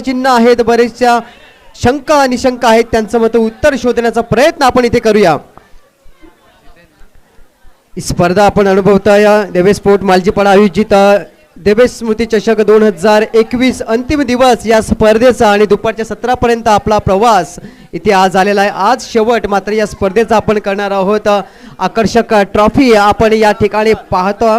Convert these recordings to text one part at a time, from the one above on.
चिन्ह आहेत, बरेचशा शंका आणि शंका आहेत, त्यांचं मत उत्तर शोधण्याचा प्रयत्न आपण इथे करूया. स्पर्धा आपण अनुभवतोय देवेश स्पोर्ट मालजीपाडा आयोजित देवेश स्मृती चषक 2021 अंतिम दिवस या स्पर्धेचा आणि दुपारच्या 17 पर्यंत आपला प्रवास इथे आज आलेला आहे. आज शेवट मात्र या स्पर्धेचा आपण करणार आहोत. आकर्षक ट्रॉफी आपण या ठिकाणी पाहतो.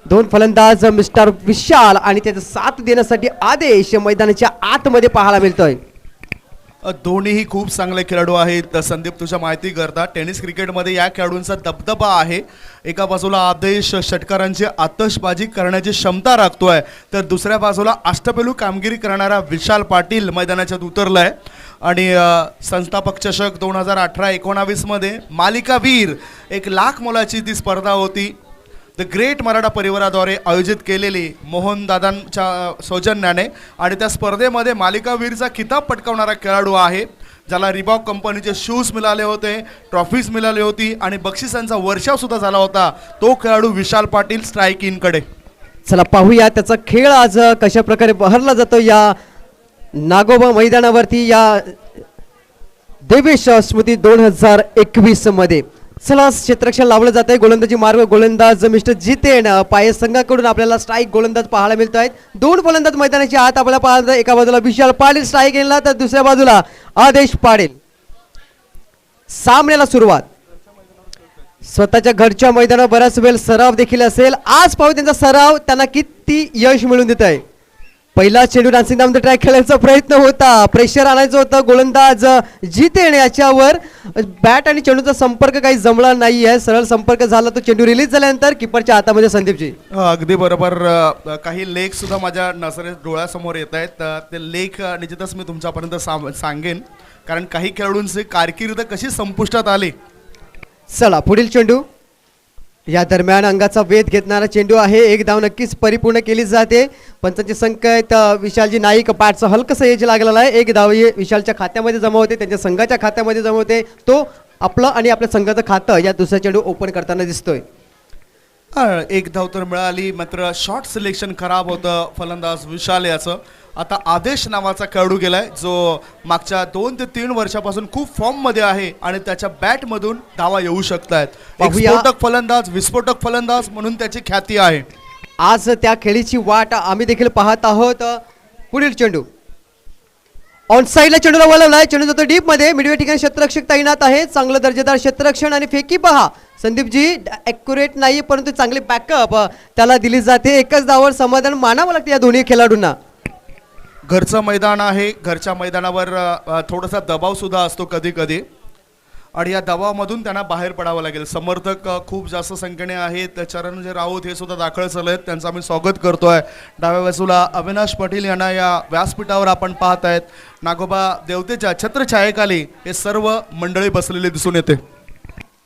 दोन फलंदाज मिस्टर विशाल आणि त्याचा साथ देण्यासाठी आदेश मैदानाच्या आतमध्ये पाहायला मिळतोय. दोन्हीही खूप चांगले खेळाडू आहेत. संदीप, तुझ्या माहिती करता टेनिस क्रिकेटमध्ये या खेळाडूंचा दबदबा आहे. एका बाजूला आदेश षटकारांची आतषबाजी करण्याची क्षमता राखतोय, तर दुसऱ्या बाजूला अष्टपैलू कामगिरी करणारा विशाल पाटील मैदानाच्यात उतरलाय. आणि संस्थापक चषक 2018-19 मध्ये मालिकावीर 1 लाख मोलाची ती स्पर्धा होती. द ग्रेट मराठा परिवाराद्वारे आयोजित केलेली मोहन दादांच्या सौजन्याने, आणि त्या स्पर्धेमध्ये मालिकावीरचा खिताब पटकावणारा खेळाडू आहे, ज्याला रिबॉक कंपनीचे शूज मिळाले होते, ट्रॉफीज मिळाली होती आणि बक्षिसांचा वर्षाव सुद्धा झाला होता. तो खेळाडू विशाल पाटील स्ट्राईक इनकडे. चला पाहूया त्याचा खेळ आज कशा प्रकारे बहरला जातो या नागोबा मैदानावरती या देवेश स्मृती 2021 मध्ये. चला क्षेत्ररक्षण लावलं जात आहे. गोलंदाजी मार्ग गोलंदाज मिस्टर जितेन पाय संघाकडून आपल्याला स्ट्राईक गोलंदाज पाहायला मिळत आहेत. दोन गोलंदाज मैदानाच्या आत आपल्याला पाहायला, एका बाजूला विशाल पाटील स्ट्राईक गेला तर दुसऱ्या बाजूला आदेश पाटील. सामन्याला सुरुवात. स्वतःच्या घरच्या मैदानावर बराच वेळ सराव देखील असेल. आज पाहू त्यांचा सराव त्यांना किती यश मिळून देत आहे. पहिला चेंडू डान्सिंग डाऊन द ट्रॅक खेळायचा प्रयत्न होता, प्रेशर आणायचं होतं. गोलंदाज जितेन याच्यावर बॅट आणि चेंडूचा संपर्क काही जमला नाहीये. सरळ संपर्क झाला तो चेंडू रिलीज झाल्यानंतर किपरच्या हातामध्ये संदीपजी. अगदी बरोबर. काही लेख सुद्धा माझ्या नजरेत डोळ्यासमोर येत आहेत. ते लेख निश्चितच मी तुमच्यापर्यंत सांगेन, कारण काही खेळाडूंची कारकीर्द कशी संपुष्टात आली. चला पुढील चेंडू. या दरम्यान अंगाचा वेध घेतणारा चेंडू आहे. एक धाव नक्कीच परिपूर्ण केली जाते. पंचांचे संकेत विशालजी नाईक बॅटचा हलकसा एज लागलेला आहे. एक धाव विशालच्या खात्यामध्ये जमा होते, त्यांच्या संघाच्या खात्यामध्ये जमा होते. तो आपलं आणि आपल्या संघाचं खातं या दुसऱ्या चेंडू ओपन करताना दिसतोय. एक धाव तर मिळाली, मात्र शॉट सिलेक्शन खराब होतं फलंदाज विशाल याचं. आता आदेश नावाचा खेळाडू गेलाय, जो मागच्या 2 ते 3 वर्षापासून खूप फॉर्म मध्ये आहे आणि त्याच्या बॅट मधून धावा येऊ शकतात. विस्फोटक फलंदाज, विस्फोटक फलंदाज म्हणून त्याची ख्याती आहे. आज त्या खेळीची वाट आम्ही देखील पाहत आहोत. पुढील चेंडू ऑन साईडला चेंडूला वळवलाय. चेंडू जातो डीप मध्ये. मिडवे ठिकाणी क्षेत्ररक्षक तैनात आहे. चांगलं दर्जेदार क्षेत्ररक्षण आणि फेकी पहा संदीपजी. ॲक्युरेट नाही परंतु चांगली बॅकअप त्याला दिली जाते. एकच धावावर समाधान मानावं लागतं या दोन्ही खेळाडूंना. घरचं मैदान आहे, घरच्या मैदानावर थोडासा दबाव सुद्धा असतो कधी कधी, आणि या दबावामधून त्यांना बाहेर पडावं लागेल. समर्थक खूप जास्त संख्येने आहेत. चरणजी राऊत हे सुद्धा दाखल झाले आहेत, त्यांचं आम्ही स्वागत करतोय. डाव्या बाजूला अविनाश पाटील यांना या व्यासपीठावर आपण पाहत आहेत. नागोबा देवतेच्या छत्रछायेखाली हे सर्व मंडळी बसलेली दिसून येते.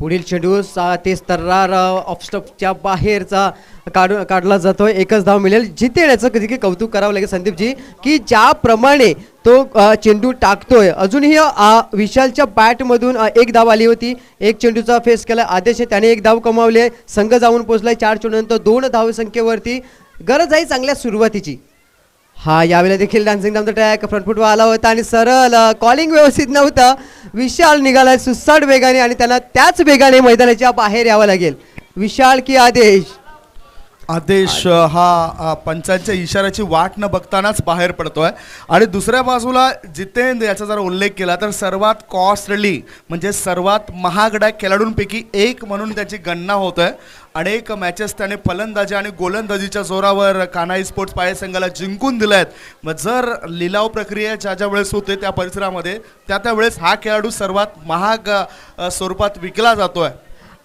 पुढील चेंडू ते तर्रार ऑफ स्टॉपच्या बाहेरचा काढला जातोय. एकच धाव मिळेल. जितेण्याचं कधी कौतुक करावं लागेल संदीपजी, की ज्याप्रमाणे तो चेंडू टाकतोय. अजूनही विशालच्या बॅटमधून एक धाव आली होती. एक चेंडूचा फेस केला आदेश, त्याने एक धाव कमावले. संघ जाऊन पोहोचलाय 4 चेंडूनंतर 2 धाव संख्येवरती. गरज आहे चांगल्या सुरुवातीची. हा यावेळेला देखील dancing down the track front foot आला होता आणि सरळ कॉलिंग व्यवस्थित नव्हतं. विशाल निघालाय सुसाट वेगाने आणि त्यांना त्याच वेगाने मैदानाच्या बाहेर यावं लागेल. विशाल की आदेश? आदेश हा पंचांच्या इशाऱ्याची वाट न बघतानाच बाहेर पडतोय. आणि दुसऱ्या बाजूला जितेंद्र याचा जर उल्लेख केला तर सर्वात कॉस्टली म्हणजे सर्वात महागड्या खेळाडूंपैकी एक म्हणून त्याची गणना होत आहे. अनेक मॅचेस त्याने फलंदाजी आणि गोलंदाजीच्या जोरावर कान्हाई स्पोर्ट्स पाय संघाला जिंकून दिले आहेत. मग जर लिलाव प्रक्रिया ज्या वेळेस होते त्या परिसरामध्ये त्यावेळेस हा खेळाडू सर्वात महाग स्वरूपात विकला जातोय.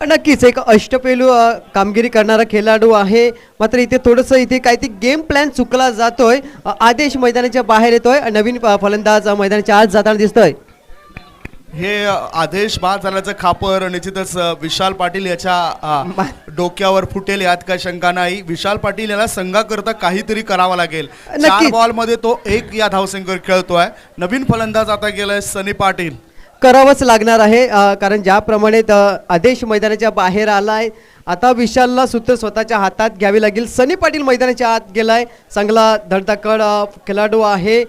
नक्कीच एक अष्टपैलू कामगिरी करणारा खेळाडू आहे. मात्र इथे थोडंसं इथे काहीतरी गेम प्लॅन चुकला जातोय. आदेश मैदानाच्या बाहेर येतोय. नवीन फलंदाज मैदानाच्या आत जाताना दिसतोय. हे आदेश बाद झाल्याचं खापर निश्चितच विशाल पाटील याच्या डोक्यावर फुटेल, यात काही शंका नाही. विशाल पाटील याला संघाकरता काहीतरी करावं लागेल. 4 बॉलमध्ये तो 1 या धावसंख्येवर खेळतोय. नवीन फलंदाज आता गेलाय सनी पाटील. करावंच लागणार आहे कारण ज्याप्रमाणे आदेश मैदानाच्या बाहेर आलाय आता विशालला सूत्र स्वतःच्या हातात घ्यावी लागेल. सनी पाटील मैदानाच्या आत गेलाय, चांगला धडधाकड खेळाडू आहे.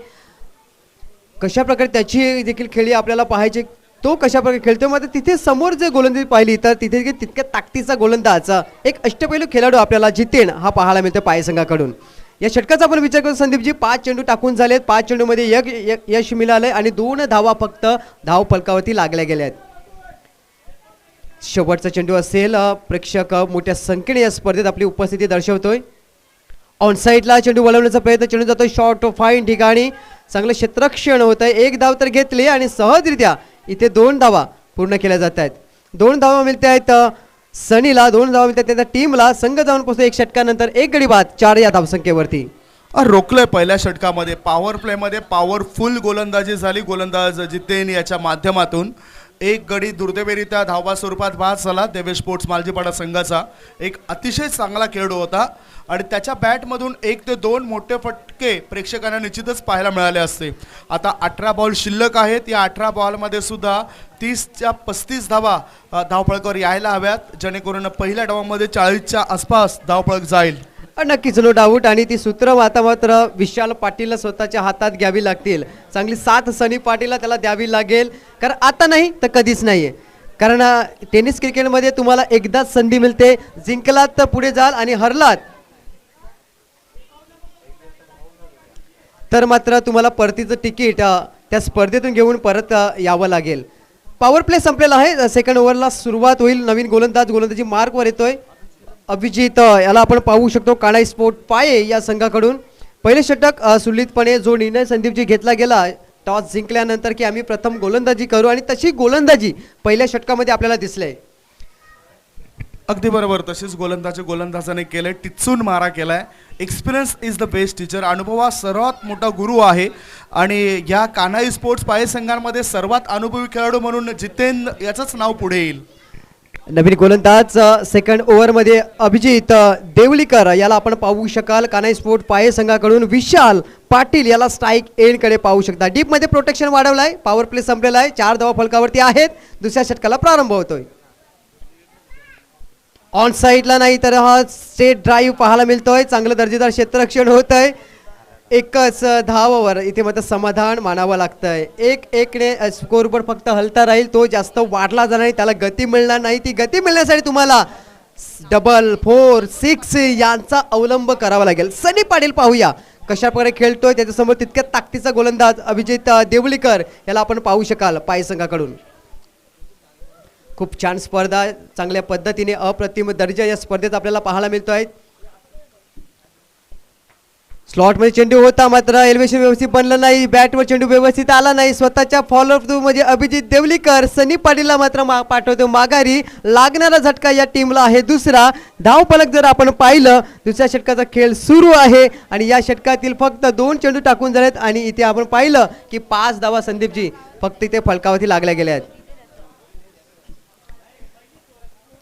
कशा प्रकारे त्याची देखील खेळी आपल्याला पाहायची, तो कशा प्रकारे खेळतो. मात्र तिथे समोर जे गोलंदाजी पाहिली तर तिथे तितक्या ताकदीचा गोलंदाज एक अष्टपैलू खेळाडू आपल्याला जितेन हा पाहायला मिळतो पाय संघाकडून. या षटकाचा आपण विचार करतो संदीपजी, 5 चेंडू टाकून झालेत, 5 चेंडूमध्ये यश मिळालंय आणि 2 धावा फक्त धाव फलकावरती लागल्या गेल्या आहेत. शेवटचा चेंडू असेल, प्रेक्षक मोठ्या संख्येने या स्पर्धेत आपली उपस्थिती दर्शवतोय. ऑन साईडला चेंडू वळवण्याचा प्रयत्न, चेंडू जातोय शॉर्ट फाईन ठिकाणी, चांगलं क्षेत्ररक्षण होत आहे. 1 धाव तर घेतली आणि सहजरित्या इथे 2 धावा पूर्ण केल्या जात आहेत. 2 धावा मिळत आहेत सनीला, 2 धावा मिळतात त्यांच्या टीमला. संघ जाऊन पोहोचतो 1 षटकानंतर 1 गडी बाद 4 या धावसंख्येवरती. रोखलंय पहिल्या षटकामध्ये. पॉवर प्लेमध्ये पॉवरफुल गोलंदाजी झाली गोलंदाज जितेन याच्या माध्यमातून. 1 गडी दुर्दैवीरित्या धावा स्वरूपात बाद झाला देवेश स्पोर्ट्स मालजीपाडा संघाचा. एक अतिशय चांगला खेळाडू होता आणि त्याच्या बॅटमधून 1 ते 2 मोठे फटके प्रेक्षकांना निश्चितच पाहायला मिळाले असते. आता 18 बॉल शिल्लक आहेत. या 18 बॉलमध्ये सुद्धा 30च्या 35 धावा धावफलकावर यायला हव्यात, जेणेकरून पहिल्या डावामध्ये 40च्या आसपास धावफलक जाईल. नक्कीच नो डाऊट. आणि ती सूत्र आता मात्र विशाल पाटीलला स्वतःच्या हातात घ्यावी लागतील. चांगली साथ सनी पाटीलला त्याला द्यावी लागेल, कारण आता नाही तर कधीच नाहीये. कारण टेनिस क्रिकेटमध्ये तुम्हाला एकदाच संधी मिळते, जिंकलात तर पुढे जाल आणि हरलात तर मात्र तुम्हाला परतीचं तिकीट त्या स्पर्धेतून घेऊन परत यावं लागेल. पॉवर प्ले संपलेला आहे. सेकंड ओव्हरला सुरुवात होईल. नवीन गोलंदाजी मार्कवर येतोय अभिजित, याला आपण पाहू शकतो काणाई स्पोर्ट पाये या संघाकडून. पहिले षटक सुरळीतपणे जो निर्णय संदीपजी घेतला गेला टॉस जिंकल्यानंतर की आम्ही प्रथम गोलंदाजी करू, आणि तशी गोलंदाजी पहिल्या षटकामध्ये आपल्याला दिसले. अगदी बरोबर, तशीच गोलंदाजाने केलंय. टिचून मारा केलाय. Experience is the best teacher. अनुभव सर्वात मोठा गुरु आहे आणि या कान्हाई स्पोर्ट्स पाये संघांमध्ये सर्वात अनुभवी खेळाडू म्हणून जितेन याचंच नाव पुढे येईल. नवीन गोलंदाज सेकंड ओव्हरमध्ये अभिजित देवलीकर याला आपण पाहू शकाल कान्हाई स्पोर्ट पाये संघाकडून. विशाल पाटील याला स्ट्राईक एंडकडे पाहू शकता. डीपमध्ये प्रोटेक्शन वाढवलाय. पॉवर प्ले संपलेला आहे. 4 धावा फलकावरती आहेत. दुसऱ्या षटकाला प्रारंभ होतोय. ऑन साईडला नाही तर हा स्ट्रेट ड्राईव्ह पाहायला मिळतोय. चांगलं दर्जेदार क्षेत्ररक्षण होत आहे. एकच धावावर इथे मात्र समाधान मानावं लागतंय. 1-1ने स्कोरबोर्ड फक्त हलता राहील, तो जास्त वाढला जाणार नाही, त्याला गती मिळणार नाही. ती गती मिळण्यासाठी तुम्हाला डबल 4 6 यांचा अवलंब करावा लागेल. सनी पाटील पाहूया कशा प्रकारे खेळतोय. त्याच्यासमोर तितक्या ताकदीचा गोलंदाज अभिजित देवलीकर याला आपण पाहू शकाल पाय संघाकडून. खूप छान स्पर्धा, चांगल्या पद्धतीने अप्रतिम दर्जा या स्पर्धेत आपल्याला पाहायला मिळतोय. स्लॉटमध्ये चेंडू होता मात्र एलिव्हेशन व्यवस्थित बनलं नाही. बॅटवर चेंडू व्यवस्थित आला नाही. स्वतःच्या फॉलो थ्रू म्हणजे अभिजित देवलीकर सनी पाटीलला मात्र पाठवतो माघारी. लागणारा झटका या टीमला आहे दुसरा. धावफलक जर आपण पाहिलं, दुसऱ्या षटकाचा खेळ सुरू आहे आणि या षटकातील फक्त 2 चेंडू टाकून झालेत आणि इथे आपण पाहिलं की 5 धावा संदीपजी फक्त इथे फलकावरती लागल्या गेल्या आहेत.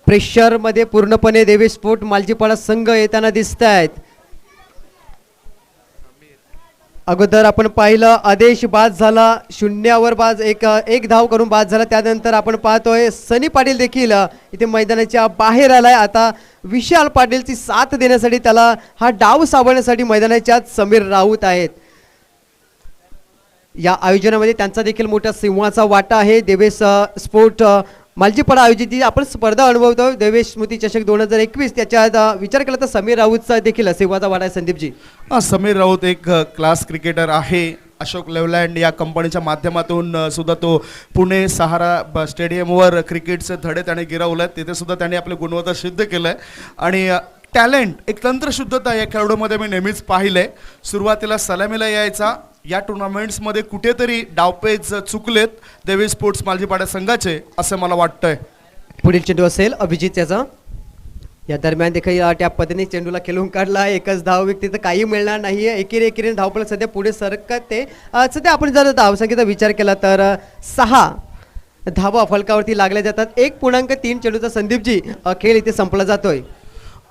प्रेशरमध्ये पूर्णपणे देवेश स्पोर्ट मालजीपाडा संघ येताना दिसत आहेत. अगोदर आपण पाहिलं आदेश बाद झाला, 0वर बाद, एक धाव करून बाद झाला. त्यानंतर आपण पाहतोय सनी पाटील देखील इथे मैदानाच्या बाहेर आलाय. आता विशाल पाटीलची साथ देण्यासाठी, त्याला हा डाव सावरण्यासाठी मैदानाच्या समीर राऊत आहेत. या आयोजनामध्ये त्यांचा देखील मोठा सिंहाचा वाटा आहे. देवेश स्पोर्ट मालजीपाडा आयोजित जी आपण स्पर्धा अनुभवतो देवेश स्मृती चषक 2021, त्याच्यात विचार केला तर समीर राऊतचा देखील सिंहाचा वाटा आहे संदीपजी. समीर राऊत एक क्लास क्रिकेटर आहे. अशोक लेवलँड या कंपनीच्या माध्यमातून सुद्धा तो पुणे सहारा स्टेडियमवर क्रिकेटचे धडे त्याने गिरवले. तिथे सुद्धा त्याने आपली गुणवत्ता सिद्ध केलं आहे आणि टॅलेंट, एक तंत्रशुद्धता या खेळाडूमध्ये मी नेहमीच पाहिलंय. सुरुवातीला सलामीला यायचा. या टुर्नामेंट्समध्ये कुठेतरी डावपेच चुकलेत देवेश स्पोर्ट्स मालजीपाडा संघाचे असं मला वाटतंय. पुढील चेंडू असेल अभिजित याचा. या दरम्यान देखील त्या पद्धतीने चेंडूला खेळून काढला. एकच धाव व्यक्ती तर काही मिळणार नाहीये. एकेरीने धावपळ सध्या पुढे सरकते. सध्या आपण जर धावसंख्येचा विचार केला तर 6 धावा फलकावरती लागल्या जातात. 1.3 चेंडूचा संदीपजी खेळ इथे संपला जातोय.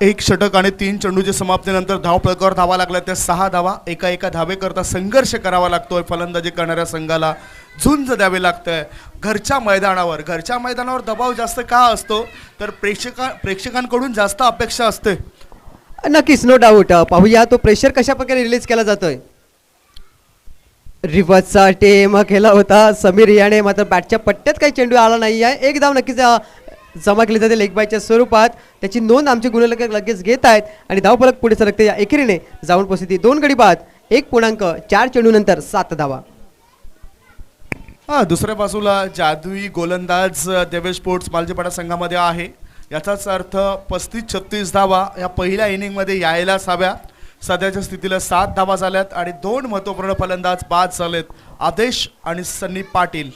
एक षटक आणि 3 चेंडूच्या समाप्तीनंतर धावफलकावर धावा लागल्या त्या 6 धावा. एका धावेकरता संघर्ष करावा लागतोय फलंदाजी करणाऱ्या संघाला, झुंज द्यावे लागतंय. घरच्या मैदानावर दबाव जास्त का असतो तर प्रेक्षकांकडून जास्त अपेक्षा असते. नक्कीच, नो डाऊट. पाहूया तो प्रेशर कशा प्रकारे रिलीज केला जातोय. रिव्हर्सचा टेम केला होता समीर याने, मात्र बॅटच्या पट्ट्यात काही चेंडू आला नाही आहे. एक धाव नक्कीच जमा केली जाते लेग बायच्या स्वरूपात. त्याची नोंद आमचे गुणलेखक लगेच घेत आहेत आणि धावफलक पुढे सरकते. या एकेरीने जाऊन पोहोचते 2 गडी बाद 1.4 चेंडू नंतर 7 धावा. दुसऱ्या बाजूला जादुई गोलंदाज देवेश स्पोर्ट्स मालजीपाडा संघामध्ये आहे. याचाच अर्थ 35-36 धावा या पहिल्या इनिंगमध्ये यायलाच हव्या. सध्याच्या स्थितीला 7 धावा झाल्यात आणि 2 महत्त्वपूर्ण फलंदाज बाद झालेत, आदेश आणि सन्नी पाटील.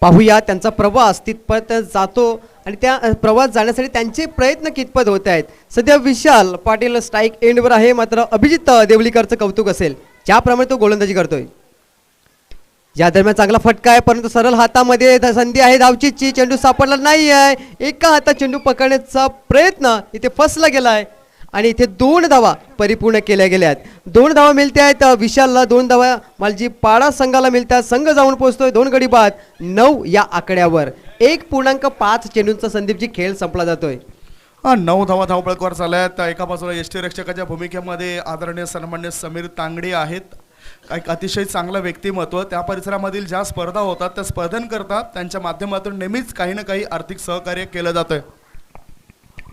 पाहूया त्यांचा प्रवास तिथपर्यंत जातो आणि त्या प्रवास जाण्यासाठी त्यांचे प्रयत्न कितपत होत आहेत. सध्या विशाल पाटील स्ट्राईक एंडवर आहे, मात्र अभिजित देवलीकरचं कौतुक असेल ज्याप्रमाणे तो गोलंदाजी करतोय. या दरम्यान चांगला फटका आहे, परंतु सरळ हातामध्ये संधी आहे धावचीची. चेंडू सापडला नाही आहे. एका हातात चेंडू पकडण्याचा प्रयत्न इथे फसला गेला आहे आणि इथे 2 धावा परिपूर्ण केल्या गेल्या आहेत. 2 धावा मिळते आहेत विशालला, 2 धावा मालजीपाडा संघाला मिळतात. संघ जाऊन पोहोचतोय 2 गडी बाद 9 या आकड्यावर. 1.5 चेंडूंचा संदीपजी खेळ संपला जातोय. 9 धावा धावफलकावर झाल्यात. एका बाजूला यष्टीरक्षकाच्या भूमिकेमध्ये आदरणीय सन्मान्य समीर तांगडे आहेत. एक अतिशय चांगलं व्यक्तिमत्व. त्या परिसरामधील ज्या स्पर्धा होतात त्या स्पर्धांकरता त्यांच्या माध्यमातून नेहमीच काही ना काही आर्थिक सहकार्य केलं जातंय.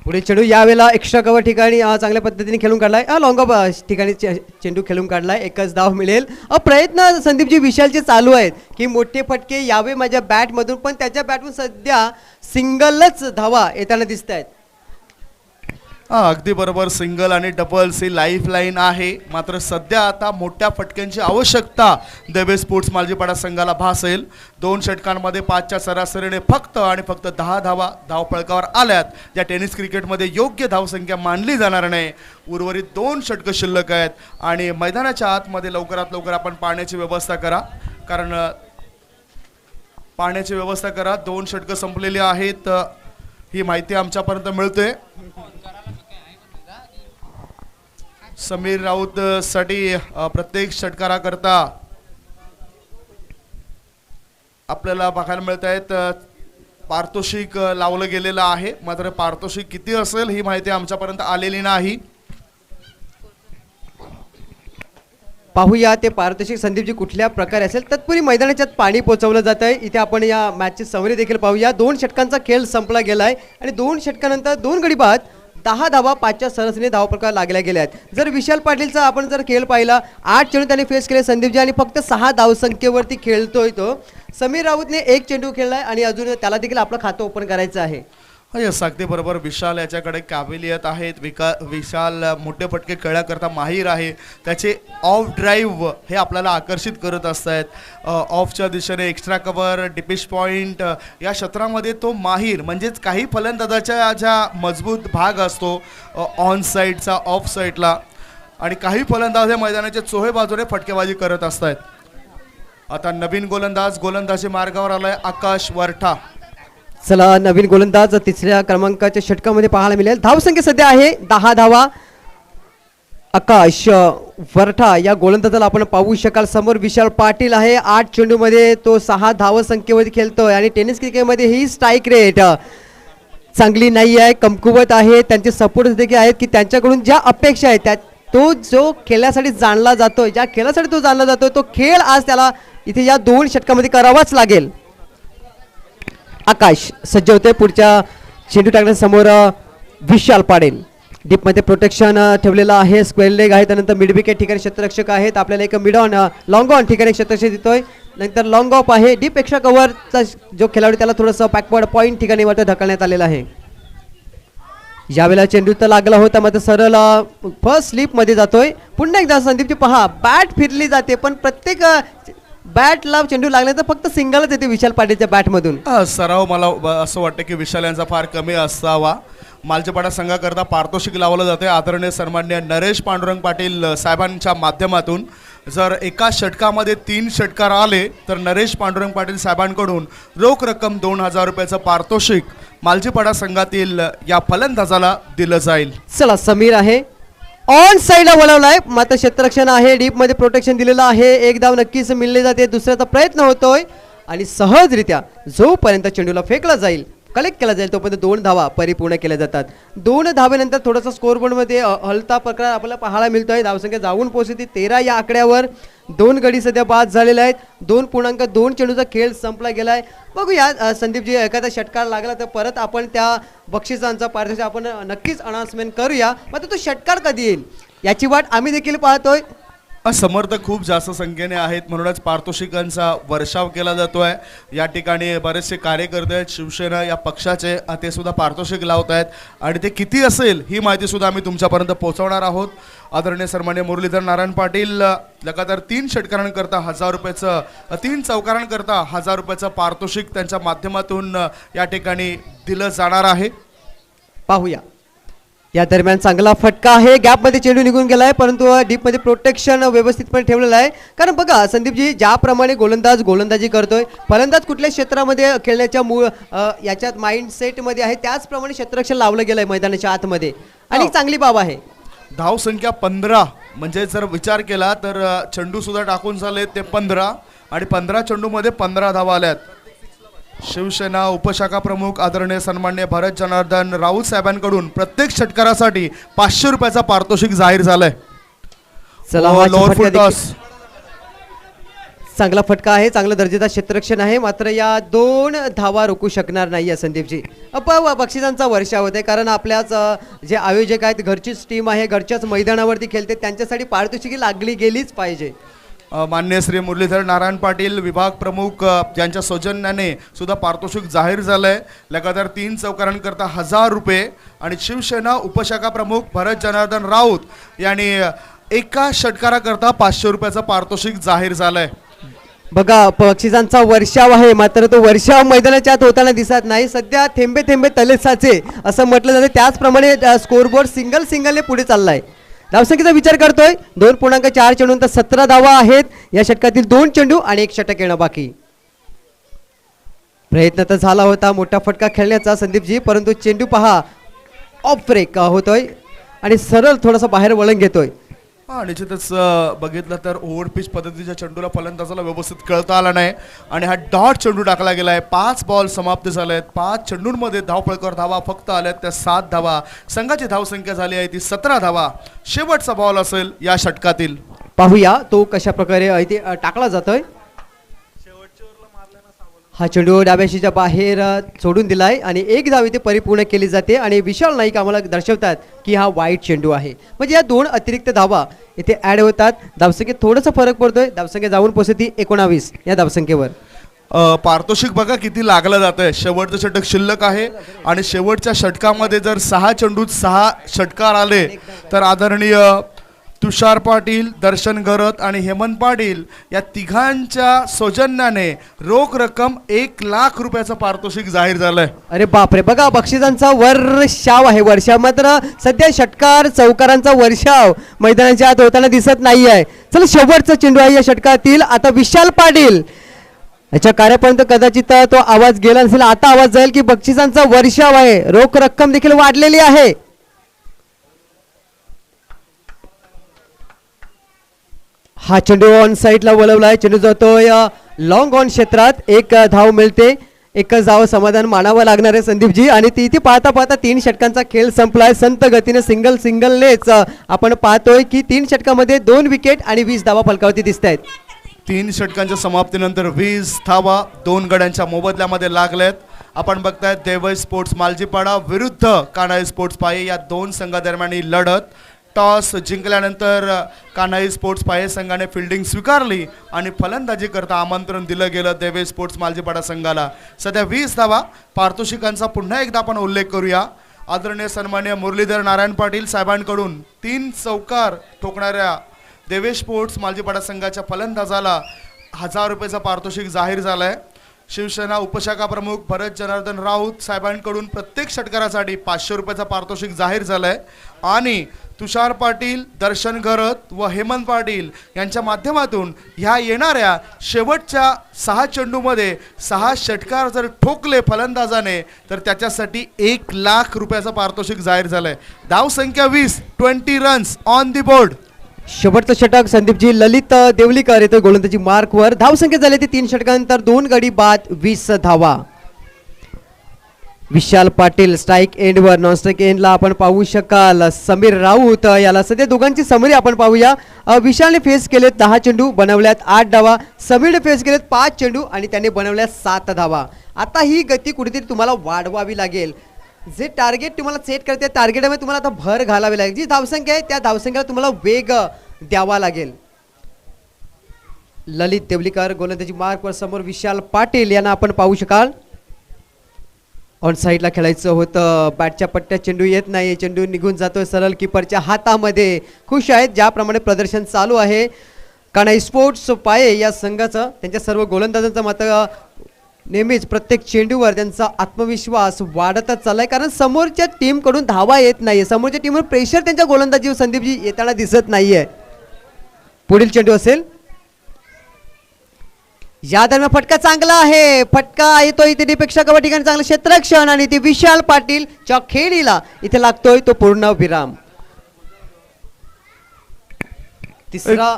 पुढे चेंडू यावेळेला एक्स्ट्रा कव्हर ठिकाणी चांगल्या पद्धतीने खेळून काढलाय. लॉंग ऑफ ठिकाणी चेंडू खेळून काढलाय. एकच धाव मिळेल. प्रयत्न संदीपजी विशालचे चालू आहेत की मोठे फटके यावे माझ्या बॅटमधून, पण त्याच्या बॅटमधून सध्या सिंगलच धावा येताना दिसत आहेत. अगदी बरोबर. सिंगल आणि डबल्स ही लाईफ लाईन आहे. मात्र सध्या आता मोठ्या फटक्यांची आवश्यकता देवेश स्पोर्ट्स मालजीपाडा संघाला भासेल. 2 षटकांमध्ये 5च्या सरासरीने फक्त आणि फक्त 10 धावा धावफलकावर आल्यात, ज्या टेनिस क्रिकेटमध्ये योग्य धावसंख्या मानली जाणार नाही. उर्वरित 2 षटकं शिल्लक आहेत आणि मैदानाच्या आतमध्ये लवकरात लवकर आपण पाण्याची व्यवस्था करा, कारण पाण्याची व्यवस्था करा. 2 षटकं संपलेली आहेत ही माहिती आमच्यापर्यंत मिळते. समीर राऊत साठी प्रत्येक षटकाराकरता आपल्याला बघायला मिळत आहेत पारितोषिक लावलं गेलेलं आहे. मात्र पारितोषिक किती असेल ही माहिती आमच्यापर्यंत आलेली नाही. पाहूया ते पारितोषिक संदीपजी कुठल्या प्रकारे असेल. तत्पूर्वी मैदानाच्यात पाणी पोहोचवलं जात आहे. इथे आपण या मॅचची समरी देखील पाहूया. 2 षटकांचा खेळ संपला गेलाय आणि 2 षटकानंतर 2 गडी बाद 10 धावा 5च्या सरासरीने धावफलकावर लागल्या गेल्या आहेत. जर विशाल पाटीलचा आपण जर खेळ पाहिला, 8 चेंडू त्यांनी फेस केले संदीपजी आणि फक्त 6 धावसंख्येवरती खेळतोय तो. समीर राऊतने 1 चेंडू खेळलाय आणि अजून त्याला देखील आपलं खातं ओपन करायचं आहे. यस, अगदी बरोबर. विशाल याच्याकडे काबिलियत आहेत. विशाल मोठे फटके खेळण्याकरता माहीर आहे. त्याचे ऑफ ड्राईव्ह हे आपल्याला आकर्षित करत असतात. ऑफच्या दिशेने एक्स्ट्रा कव्हर, डिपिश पॉईंट या क्षेत्रामध्ये तो माहीर. म्हणजेच काही फलंदाजाच्या ज्या मजबूत भाग असतो ऑन साईडचा, ऑफ साईडला, आणि काही फलंदाज हे मैदानाच्या चोहे बाजूने फटकेबाजी करत असतात. आता नवीन गोलंदाजी मार्गावर आलाय आकाश वरठा. चला, नवीन गोलंदाज 3ऱ्या क्रमांकाच्या षटकामध्ये पाहायला मिळेल. धावसंख्या सध्या आहे 10 धावा. आकाश वरठा या गोलंदाजाला आपण पाहू शकाल. समोर विशाल पाटील आहे. 8 चेंडूमध्ये तो 6 धावसंख्येमध्ये खेळतोय आणि टेनिस क्रिकेटमध्ये ही स्ट्राईक रेट चांगली नाही आहे, कमकुवत आहे. त्यांचे सपोर्ट देखील आहेत की त्यांच्याकडून ज्या अपेक्षा आहेत त्या तो जो खेळासाठी जाणला जातोय, ज्या खेळासाठी तो जाणला जातोय, तो खेळ आज त्याला इथे या 2 षटकामध्ये करावाच लागेल. आकाश सज्ज होते पुढच्या चेंडू टाकण्यासमोर. विशाल पाटील डीपमध्ये प्रोटेक्शन ठेवलेलं आहे. स्क्वेअर लेग आहे. त्यानंतर मिड विकेट ठिकाणी क्षेत्ररक्षक आहेत. आपल्याला एक मिड ऑन लॉंग ऑन ठिकाणी क्षेत्ररक्षक देतोय. नंतर लॉंग ऑफ आहे. डीप एक्स्ट्रा कव्हरचा जो खेळाडू त्याला थोडंसं बॅकवर्ड पॉईंट ठिकाणी वाटतं ढकलण्यात आलेलं आहे. यावेळेला चेंडू तर लागला होता, मात्र सरळ फर्स्ट स्लिपमध्ये जातोय. पुन्हा एकदा संदीपची पहा, बॅट फिरली जाते पण प्रत्येक बॅटला चेंडू लागल्यानंतर फक्त सिंगलच येते विशाल पाटीलच्या बॅटमधून. सराव मला असं वाटतं की विशाल यांचा फार कमी असावा. मालजीपाडा संघाकरता पारितोषिक लावलं जाते आदरणीय सन्मान्य नरेश पांडुरंग पाटील साहेबांच्या माध्यमातून. जर एका षटकामध्ये 3 षटकार आले तर नरेश पांडुरंग पाटील साहेबांकडून रोख रक्कम 2000 रुपयाचं पारितोषिक मालजीपाडा संघातील या फलंदाजाला दिलं जाईल. चला समीर आहे ऑन साईडला वळवलाय, मात्र क्षेत्ररक्षण आहे, डीप मध्ये प्रोटेक्शन दिलेलं आहे. एक धाव नक्कीच मिळले जाते, दुसऱ्याचा प्रयत्न होतोय आणि सहजरित्या जोपर्यंत चेंडूला फेकला जाईल, कलेक्ट केला जाईल, तोपर्यंत 2 धावा परिपूर्ण केल्या जातात. 2 धावेनंतर थोडासा स्कोरबोर्डमध्ये हलता प्रकार आपल्याला पाहायला मिळतोय. धावसंख्या जाऊन पोहोचते 13 या आकड्यावर. 2 गडी सध्या बाद झालेले आहेत. 2.2 चेंडूचा खेळ संपला गेलाय. बघूया संदीपजी, एखादा षटकार लागला तर परत आपण त्या बक्षिसांचा पारितोषिक आपण नक्कीच अनाउन्समेंट करूया. मात्र तो षटकार कधी येईल याची वाट आम्ही देखील पाहतोय. समर्थक खूप जास्त संख्येने आहेत, म्हणूनच पारितोषिकांचा वर्षाव केला जातोय. या ठिकाणी बरेचसे कार्यकर्ते आहेत शिवसेना या पक्षाचे, ते सुद्धा पारितोषिक लावत आहेत आणि ते किती असेल ही माहिती सुद्धा आम्ही तुमच्यापर्यंत पोहोचवणार आहोत. आदरणीय सन्मान्य मुरलीधर नारायण पाटील लगातार 3 षटकारांकरता 1000 रुपयाचं 3 चौकारांकरता 1000 रुपयाचं पारितोषिक त्यांच्या माध्यमातून या ठिकाणी दिलं जाणार आहे. पाहूया. या दरम्यान चांगला फटका आहे, गॅपमध्ये चेंडू निघून गेलाय, परंतु डीपमध्ये प्रोटेक्शन व्यवस्थितपणे ठेवलेलं आहे. कारण बघा संदीपजी, ज्याप्रमाणे गोलंदाज गोलंदाजी करतोय, फलंदाज कुठल्या क्षेत्रामध्ये खेळण्याच्या मूळ याच्यात माइंडसेटमध्ये आहे, त्याचप्रमाणे क्षेत्ररक्षण लावलं गेलंय मैदानाच्या आतमध्ये आणि चांगली बाब आहे. धाव संख्या 15, म्हणजे जर विचार केला तर चेंडू सुद्धा टाकून झाले ते 15 आणि 15 चेंडूमध्ये 15 धावा आल्यात. शिवसेना उपशाखा प्रमुख आदरणीय सन्मान्य भरत जनार्दन राऊत साहेबांकडून प्रत्येक षटकारासाठी 500 रुपयाचा पारितोषिक जाहीर झालंय. चला, हा फटका देखील चांगला फटका आहे, चांगलं दर्जेदार क्षेत्ररक्षण आहे. मात्र या 2 धावा रोखू शकणार नाही आहे संदीपजी. बक्षिसांचा वर्षाव होत आहे, कारण आपल्याच जे आयोजक आहेत, घरचीच टीम आहे, घरच्याच मैदानावरती खेळते, त्यांच्यासाठी पारितोषिकी लागली गेलीच पाहिजे. मान्य श्री मुरलीधर नारायण पाटील विभाग प्रमुख यांच्या सौजन्याने सुद्धा पारितोषिक जाहीर झालंय. लगातार 3 चौकारांकरता 1000 रुपये आणि शिवसेना उपशाखा प्रमुख भरत जनार्दन राऊत यांनी एका षटकाराकरता 500 रुपयाचं पारितोषिक जाहीर झालंय. बघा, बक्षिसांचा वर्षाव आहे, मात्र तो वर्षाव मैदानाच्या आत होताना दिसत नाही. सध्या थेंबे थेंबे तले साचे असं म्हटलं जातं, त्याचप्रमाणे स्कोरबोर्ड सिंगलने पुढे चाललाय. धावसंख्येचा विचार करतोय, 2.4 चेंडूनंतर 17 धावा आहेत. या षटकातील 2 चेंडू आणि 1 षटक येणं बाकी. प्रयत्न तर झाला होता मोठा फटका खेळण्याचा संदीपजी, परंतु चेंडू पहा ऑफ ब्रेक होतोय आणि सरळ थोडासा बाहेर वळण घेतोय. निश्चितच बघितलं तर ओव्हर पिच पद्धतीच्या चेंडूला फलंदाजाला व्यवस्थित कळता आला नाही आणि हा डॉट चेंडू टाकला गेलाय. 5 बॉल समाप्त झाले आहेत. 5 चेंडूंमध्ये धावपळकर धावा फक्त आल्यात त्या 7 धावा. संघाची धावसंख्या झाली आहे ती 17 धावा. शेवटचा बॉल असेल या षटकातील. पाहूया तो कशा प्रकारे इथे टाकला जातोय. हा चेंडू डाव्याशीच्या बाहेर सोडून दिलाय आणि 1 धाव इथे परिपूर्ण केली जाते आणि विशाल नाईक आम्हाला दर्शवतात की हा वाईट चेंडू आहे. म्हणजे या 2 अतिरिक्त धावा इथे ऍड होतात. धावसंख्येत थोडासा फरक पडतोय. धावसंख्या जाऊन पोहोचते 19 या धावसंख्येवर. पारितोषिक बघा किती लागलं जात आहे. शेवटचं षटक शिल्लक आहे आणि शेवटच्या षटकामध्ये जर 6 चेंडूत 6 षटकार आले तर आदरणीय तुषार पाटील, दर्शन घरत आणि हेमंत पाटील या तिघांच्या सौजन्याने रोख रक्कम 1 लाख रुपयाचं पारितोषिक जाहीर झालंय. अरे बापरे, बघा बक्षिसांचा वर्षाव आहे. वर्षाव मात्र सध्या षटकार चौकारांचा वर्षाव मैदानाच्या आत होताना दिसत नाही आहे. चला, शेवटचा चेंडू आहे या षटकातील. आता विशाल पाटील याच्या कार्यापर्यंत कदाचित तो आवाज गेला नसेल, आता आवाज जाईल की बक्षिसांचा वर्षाव आहे, रोख रक्कम देखील वाढलेली आहे. हा चेंडू ऑन साईडला वळवलाय. चेंडू जातोय लॉंग ऑन क्षेत्रात. 1 धाव मिळते. 1च धाव समाधान मानावं लागणार आहे संदीपजी. आणि ती इथे पाहता पाहता 3 षटकांचा खेळ संपलाय. संत गतीने सिंगलनेच आपण पाहतोय की 3 षटकामध्ये 2 विकेट आणि 20 धावा फलकावरती दिसत आहेत. 3 षटकांच्या समाप्तीनंतर 20 धावा 2 गड्यांच्या मोबदल्यामध्ये लागल्यात. आपण बघताय देवय स्पोर्ट्स मालजीपाडा विरुद्ध कान्हाई स्पोर्ट्स पाये या 2 संघादरम्यान ही लढत. टॉस जिंकल्यानंतर कान्हाई स्पोर्ट्स पाये संघाने फिल्डिंग स्वीकारली आणि फलंदाजी करता आमंत्रण दिलं गेलं देवे स्पोर्ट्स मालजीपाडा संघाला. सध्या 20 धावा. पारितोषिकांचा पुन्हा एकदा आपण उल्लेख करूया. आदरणीय सन्मान्य मुरलीधर नारायण पाटील साहेबांकडून 3 चौकार ठोकणाऱ्या देवे स्पोर्ट्स मालजीपाडा संघाच्या फलंदाजाला 1000 रुपयाचा पारितोषिक जाहीर झालाय. शिवसेना उपशाखा प्रमुख भरत जनार्दन राऊत साहेबांकडून प्रत्येक षटकारासाठी 500 रुपयाचा पारितोषिक जाहीर झालाय आणि तुषार पाटील, दर्शन घरत व हेमंत पाटील यांच्या माध्यमातून ह्या येणाऱ्या शेवटच्या 6 चेंडूमध्ये 6 षटकार जर ठोकले फलंदाजाने तर त्याच्यासाठी 1 लाख रुपयाचं पारितोषिक जाहीर झालंय. धाव संख्या 20 रन्स ऑन दी बोर्ड. शेवटचं षटक संदीपजी ललित देवलीकर येतो गोलंदाजी मार्कवर. धावसंख्या झाली ते 3 षटकांनंतर 2 गडी बाद 20 धावा. Vishal Patil strike एंडवर, non strike एंडला आपण पाहू शकाल समीर राऊत याला. सध्या दोघांची समरी आपण पाहूया. विशालने फेस केलेत 10 चेंडू, बनवल्यात 8 धावा. समीरने फेस केलेत 5 चेंडू आणि त्याने बनवल्यात 7 धावा. आता ही गती कुठेतरी तुम्हाला वाढवावी लागेल. जे टार्गेट तुम्हाला सेट करते टार्गेटमध्ये तुम्हाला आता भर घालावी लागेल. जी धावसंख्या आहे त्या धावसंख्येला तुम्हाला वेग द्यावा लागेल. ललित देवलीकर गोलंदाजी मार्कवर, समोर विशाल पाटील यांना आपण पाहू शकाल. ऑन साईडला खेळायचं होतं, बॅटच्या पट्ट्यात चेंडू येत नाही, चेंडू निघून जातोय सरळ किपरच्या हातामध्ये. खुश आहेत ज्याप्रमाणे प्रदर्शन चालू आहे कानाई स्पोर्ट्स पाये या संघाचं. त्यांच्या सर्व गोलंदाजांचं मात्र नेहमीच प्रत्येक चेंडूवर त्यांचा आत्मविश्वास वाढतच चाललाय, कारण समोरच्या टीमकडून धावा येत नाहीये. समोरच्या टीमवर प्रेशर त्यांच्या गोलंदाजीवर संदीपजी येताना दिसत नाहीये. पुढील चेंडू असेल या दरम्यान फटका चांगला आहे, फटका येतोय इथे पेक्षा कबड्डी ठिकाणी चांगलं क्षेत्ररक्षण आणि ते विशाल पाटीलच्या खेळीला इथे लागतोय तो पूर्ण विराम. तिसरा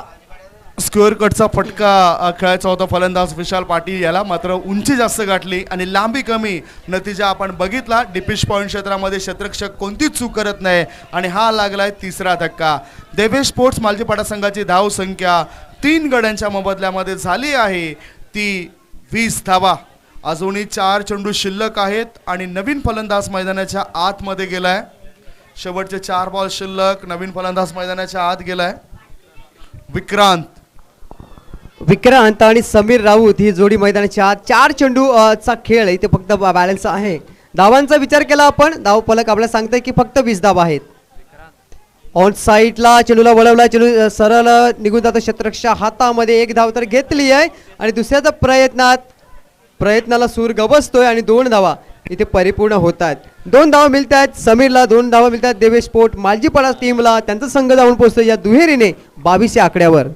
स्क्वेअर कटचा फटका खेळायचा होता फलंदाज विशाल पाटील याला, मात्र उंची जास्त गाठली आणि लांबी कमी. नतीजा आपण बघितला. डिपिश पॉईंट क्षेत्रामध्ये क्षेत्ररक्षक कोणतीच चूक करत नाही आणि हा लागलाय तिसरा धक्का. देवेश स्पोर्ट्स मालजीपाडा संघाची धाव संख्या 3 गड्यांच्या मोबदल्यामध्ये झाली आहे ती 20 धावा. अजूनही 4 चेंडू शिल्लक आहेत आणि नवीन फलंदाज मैदानाच्या आतमध्ये गेलाय. शेवटचे 4 बॉल शिल्लक. नवीन फलंदाज मैदानाच्या आत गेलाय विक्रांत आणि समीर राऊत ही जोडी मैदानाच्या आत. 4 चेंडू चा खेळ इथे फक्त बॅलन्स आहे. धावांचा विचार केला आपण, धाव फलक आपल्याला सांगतंय की फक्त 20 धावा आहेत. ऑन साईडला चेंडूला वळवला, चेंडू सरळ निघून जातो क्षेत्ररक्षक हातामध्ये. 1 धाव तर घेतली आहे आणि दुसऱ्याच्या प्रयत्नाला सूर गबसतोय आणि 2 धावा इथे परिपूर्ण होतात. 2 धावा मिळत आहेत समीरला, 2 धावा मिळतात देवेश स्पोर्ट मालजीपाडा टीमला. त्यांचा संघ जाऊन पोहोचतो या दुहेरीने 22 या आकड्यावर.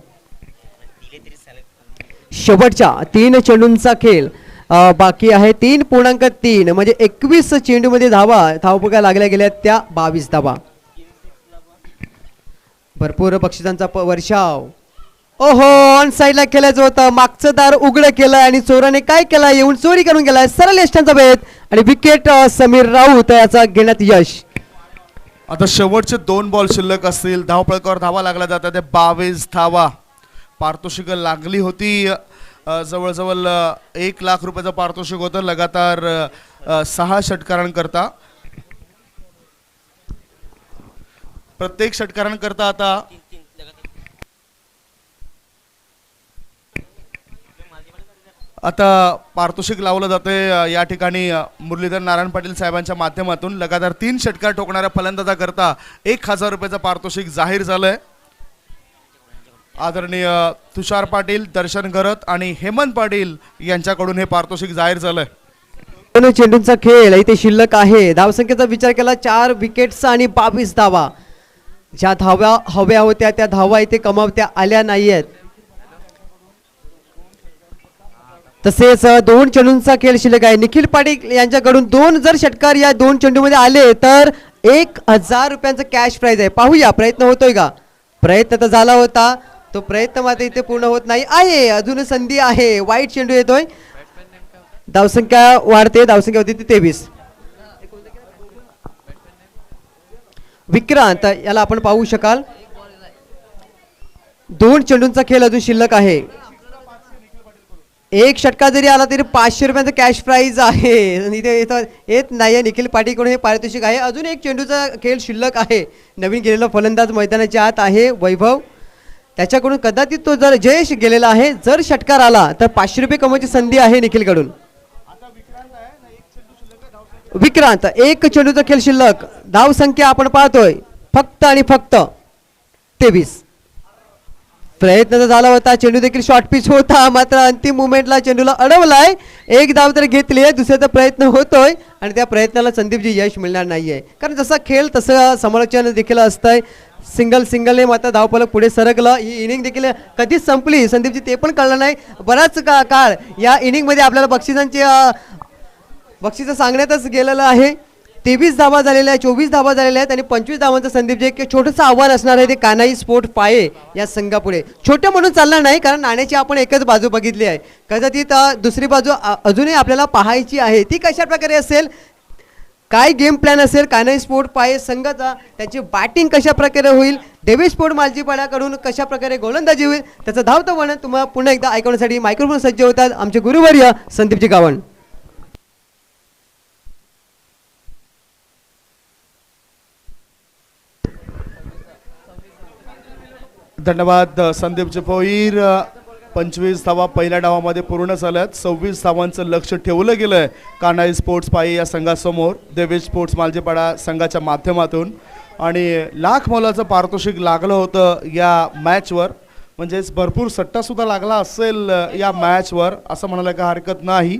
शेवटच्या 3 चेंडूंचा खेळ बाकी आहे. 3.3 म्हणजे 21 चेंडूमध्ये धावपका लागल्या गेल्या त्या 22 धावा. भरपूर बक्षिसांचा वर्षाव. ओहो, ऑन साईडला खेळायचं होतं, मागचं दार उघडं केलं आणि चोराने काय केलं, येऊन चोरी करून गेलाय. सरळ यष्टांचा भेद आणि विकेट समीर राऊत याचा घेण्यात यश. आता शेवटचे 2 बॉल शिल्लक असतील. धावपळकावर धावा लागल्या जातात 22 धावा. पारितोषिक लागली होती जवळजवळ 1 लाख रुपयाचं पारितोषिक होतं लगातार 6 षटकारांकरता. प्रत्येक षटकारांकरता आता पारितोषिक लावलं जातंय या ठिकाणी मुरलीधर नारायण पाटील साहेबांच्या माध्यमातून. लगातार 3 षटकार ठोकणाऱ्या फलंदाजाकरता 1000 रुपयाचं पारितोषिक जाहीर झालंय. आदरणीय तुषार पाटील, दर्शन घरत आणि हेमंत पाटील यांच्याकडून हे पारितोषिक जाहीर झालंय. 2 चेंडूंचा खेळ इथे शिल्लक आहे. धावसंख्येचा विचार केला 4 विकेट्स आणि 22 धावा. ज्या धावा हव्या होत्या त्या धावा इथे कमावत्या आल्या नाहीयेत. तसेच 2 चेंडूंचा खेळ शिल्लक आहे. निखिल पाटील यांच्याकडून 2 जर षटकार या 2 चेंडूमध्ये आले तर 1000 रुपयांचा कॅश प्राइज आहे. पाहूया प्रयत्न होतोय का. प्रयत्न तर झाला होता, तो प्रयत्न मात्र इथे पूर्ण होत नाही आहे. अजून संधी आहे. वाईट चेंडू येतोय. धावसंख्या वाढते, धावसंख्या होती ती 23. विक्रांत याला आपण पाहू शकाल. 2 चेंडूंचा खेळ अजून शिल्लक आहे. 1 षटकार जरी आला तरी 500 रुपयांचा कॅश प्राइज आहे. इथे येत नाही. निखिल पाटीलकडून हे पारितोषिक आहे. अजून 1 चेंडूचा खेळ शिल्लक आहे. नवीन गेलेला फलंदाज मैदानाच्या आत आहे वैभव. त्याच्याकडून कदाचित तो जर जयेश गेलेला आहे. जर षटकार आला तर 500 रुपये कमवायची संधी आहे निखिलकडून. विक्रांत 1 चेंडूचा खेळ शिल्लक. धाव संख्या आपण पाहतोय फक्त आणि फक्त 23. प्रयत्न तर झाला होता, चेंडू देखील शॉर्ट पिच होता, मात्र अंतिम मुमेंटला चेंडूला अडवलाय. एक धाव तर घेतली आहे, दुसऱ्याचा प्रयत्न होतोय आणि त्या प्रयत्नाला संदीपजी यश मिळणार नाहीये. कारण जसा खेळ तसं समालोचन देखील असतंय. सिंगलने मात्र धावफलक पुढे सरकलं. ही इनिंग देखील कधीच संपली संदीपजी ते पण कळलं नाही. बराच काळ या इनिंगमध्ये आपल्याला बक्षिसं सांगण्यातच गेलेलं आहे. 23 धावा झालेल्या आहेत, 24 धावा झालेल्या आहेत आणि 25 धावांचं संदीपजी एक छोटंसं आव्हान असणार आहे ते कान्हाई स्पोर्ट पाये या संघापुढे. छोटं म्हणून चालणार नाही, कारण नाण्याची आपण एकच बाजू बघितली आहे. कदाचित दुसरी बाजू अजूनही आपल्याला पाहायची आहे. ती कशा प्रकारे असेल, काय गेम प्लॅन असेल कान्हाई स्पोर्ट पाये संघाचा, त्याची बॅटिंग कशा प्रकारे होईल, देवेश स्पोर्ट मालजीपाड्याकडून कशा प्रकारे गोलंदाजी होईल, त्याचं धावतं वर्णन तुम्हाला पुन्हा एकदा ऐकवण्यासाठी मायक्रोफोन सज्ज होतात आमचे गुरुवर्य संदीपजी गावण. धन्यवाद संदीप भोईर. 25 धावा पहिल्या डावामध्ये पूर्ण झाल्यात. 26 धावांचं लक्ष ठेवलं गेलं आहे कान्हाई स्पोर्ट्स पाये या संघासमोर देवेश स्पोर्ट्स मालजीपाडा संघाच्या माध्यमातून. आणि लाख मोलाचं पारितोषिक लागलं होतं या मॅचवर, म्हणजेच भरपूर सट्टासुद्धा लागला असेल या मॅचवर असं म्हणायला काही हरकत नाही.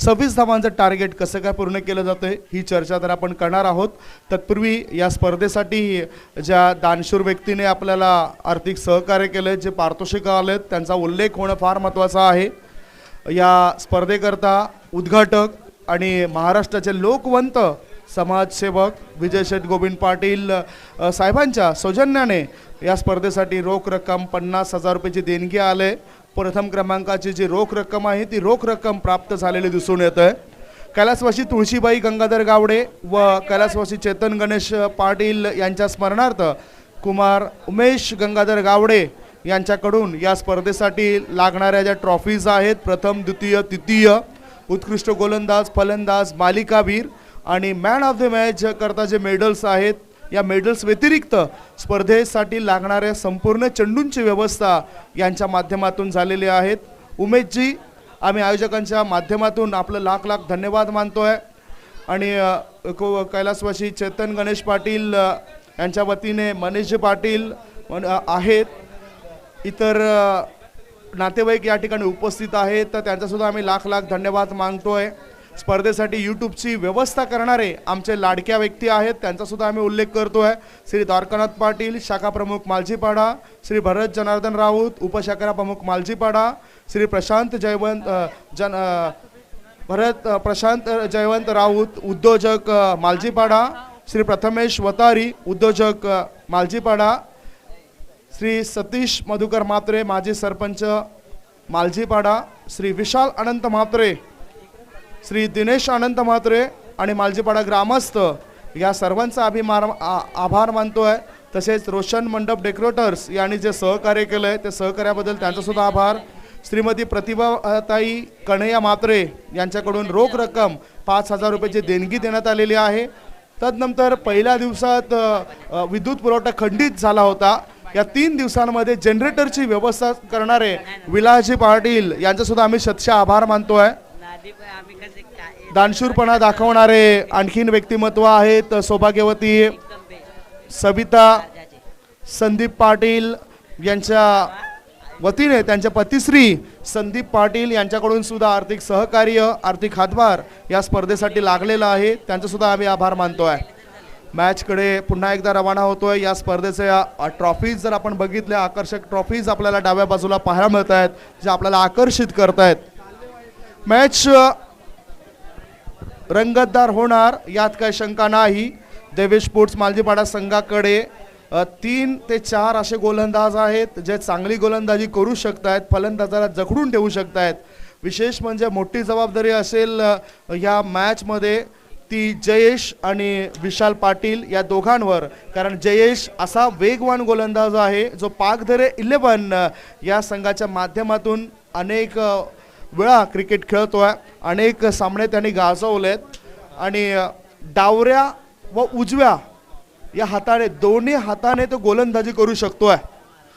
26 धावांचं टार्गेट कसं काय पूर्ण केलं जातं ही चर्चा तर आपण करणार आहोत. तत्पूर्वी या स्पर्धेसाठी ज्या दानशूर व्यक्तीने आपल्याला आर्थिक सहकार्य केले, जे पारितोषिक आलेत, त्यांचा उल्लेख होणं फार महत्त्वाचं आहे. या स्पर्धेकरता उद्घाटक आणि महाराष्ट्राचे लोकवंत समाजसेवक विजय शेठ गोविंद पाटील साहेबांच्या सौजन्याने या स्पर्धेसाठी रोख रक्कम 50,000 रुपयाची देणगी आले. प्रथम क्रमांकाची जी रोख रक्कम आहे ती रोख रक्कम प्राप्त झालेली दिसून येत आहे. कैलासवासी तुळशीबाई गंगाधर गावडे व कैलासवासी चेतन गणेश पाटील यांच्या स्मरणार्थ कुमार उमेश गंगाधर गावडे यांच्याकडून या स्पर्धेसाठी लागणाऱ्या ज्या ट्रॉफीज आहेत, प्रथम द्वितीय तृतीय, उत्कृष्ट गोलंदाज, फलंदाज, मालिकावीर आणि मॅन ऑफ द मॅच करता जे मेडल्स आहेत, या मेडल्स व्यतिरिक्त स्पर्धेसाठी लागणाऱ्या संपूर्ण चेंडूंची व्यवस्था यांच्या माध्यमातून झालेली आहेत. उमेशजी, आम्ही आयोजकांच्या माध्यमातून आपलं लाख लाख धन्यवाद मानतोय. आणि कैलासवासी चेतन गणेश पाटील यांच्या वतीने मनीषजी पाटील आहेत, इतर नातेवाईक या ठिकाणी उपस्थित आहेत, तर त्यांचासुद्धा आम्ही लाख लाख धन्यवाद मानतोय. स्पर्धेसाठी यूट्यूबची व्यवस्था करणारे आमचे लाडक्या व्यक्ती आहेत, त्यांचासुद्धा आम्ही उल्लेख करतोय. श्री द्वारकानाथ पाटील शाखा प्रमुख मालजीपाडा, श्री भरत जनार्दन राऊत उपशाखा प्रमुख मालजीपाडा, श्री प्रशांत जयवंत राऊत उद्योजक मालजीपाडा, श्री प्रथमेश वतारी उद्योजक मालजीपाडा, श्री सतीश मधुकर म्हात्रे माजी सरपंच मालजीपाडा, श्री विशाल अनंत म्हात्रे, श्री दिनेश अनंत म्हात्रे आणि मालजीपाडा ग्रामस्थ या सर्वांचा आभार मानतोय. तसेच रोशन मंडप डेकोरेटर्स यांनी जे सहकार्य केलं आहे ते सहकार्याबद्दल त्यांचासुद्धा आभार. श्रीमती प्रतिभाताई कन्हैया म्हात्रे यांच्याकडून रोख रक्कम 5,000 रुपयाची देणगी देण्यात आलेली आहे. तदनंतर पहिल्या दिवसात विद्युत पुरवठा खंडित झाला होता. या 3 दिवसांमध्ये जनरेटरची व्यवस्था करणारे विलासजी पाटील यांचासुद्धा आम्ही शतशः आभार मानतोय. दानशूरपणा दाखवणारे आणखीन व्यक्तिमत्व आहेत सौभाग्यवती सविता संदीप पाटील यांच्या वतीने त्यांच्या पतिश्री संदीप पाटील यांच्याकडून सुद्धा आर्थिक सहकार्य, आर्थिक हातभार या स्पर्धेसाठी लागलेला आहे, त्यांचासुद्धा आम्ही आभार मानतोय. मॅचकडे पुन्हा एकदा रवाना होतोय. या स्पर्धेच्या ट्रॉफीज जर आपण बघितल्या, आकर्षक ट्रॉफीज आपल्याला डाव्या बाजूला पाहायला मिळत आहेत, जे आपल्याला आकर्षित करत आहेत. मॅच रंगतदार होणार यात काही शंका नाही. देवेश स्पोर्ट्स मालजीपाडा संघाकडे 3 ते 4 असे गोलंदाज आहेत जे चांगली गोलंदाजी करू शकतात, फलंदाजाला जखडून ठेवू शकतात. विशेष म्हणजे मोठी जबाबदारी असेल या मॅचमध्ये ती जयेश आणि विशाल पाटील या दोघांवर, कारण जयेश असा वेगवान गोलंदाज आहे जो पाकधरे 11 या संघाच्या माध्यमातून अनेक वेळा क्रिकेट खेळतोय, अनेक सामने त्यांनी गाजवलेत आणि डावऱ्या व उजव्या या हाताने, दोन्ही हाताने तो गोलंदाजी करू शकतोय,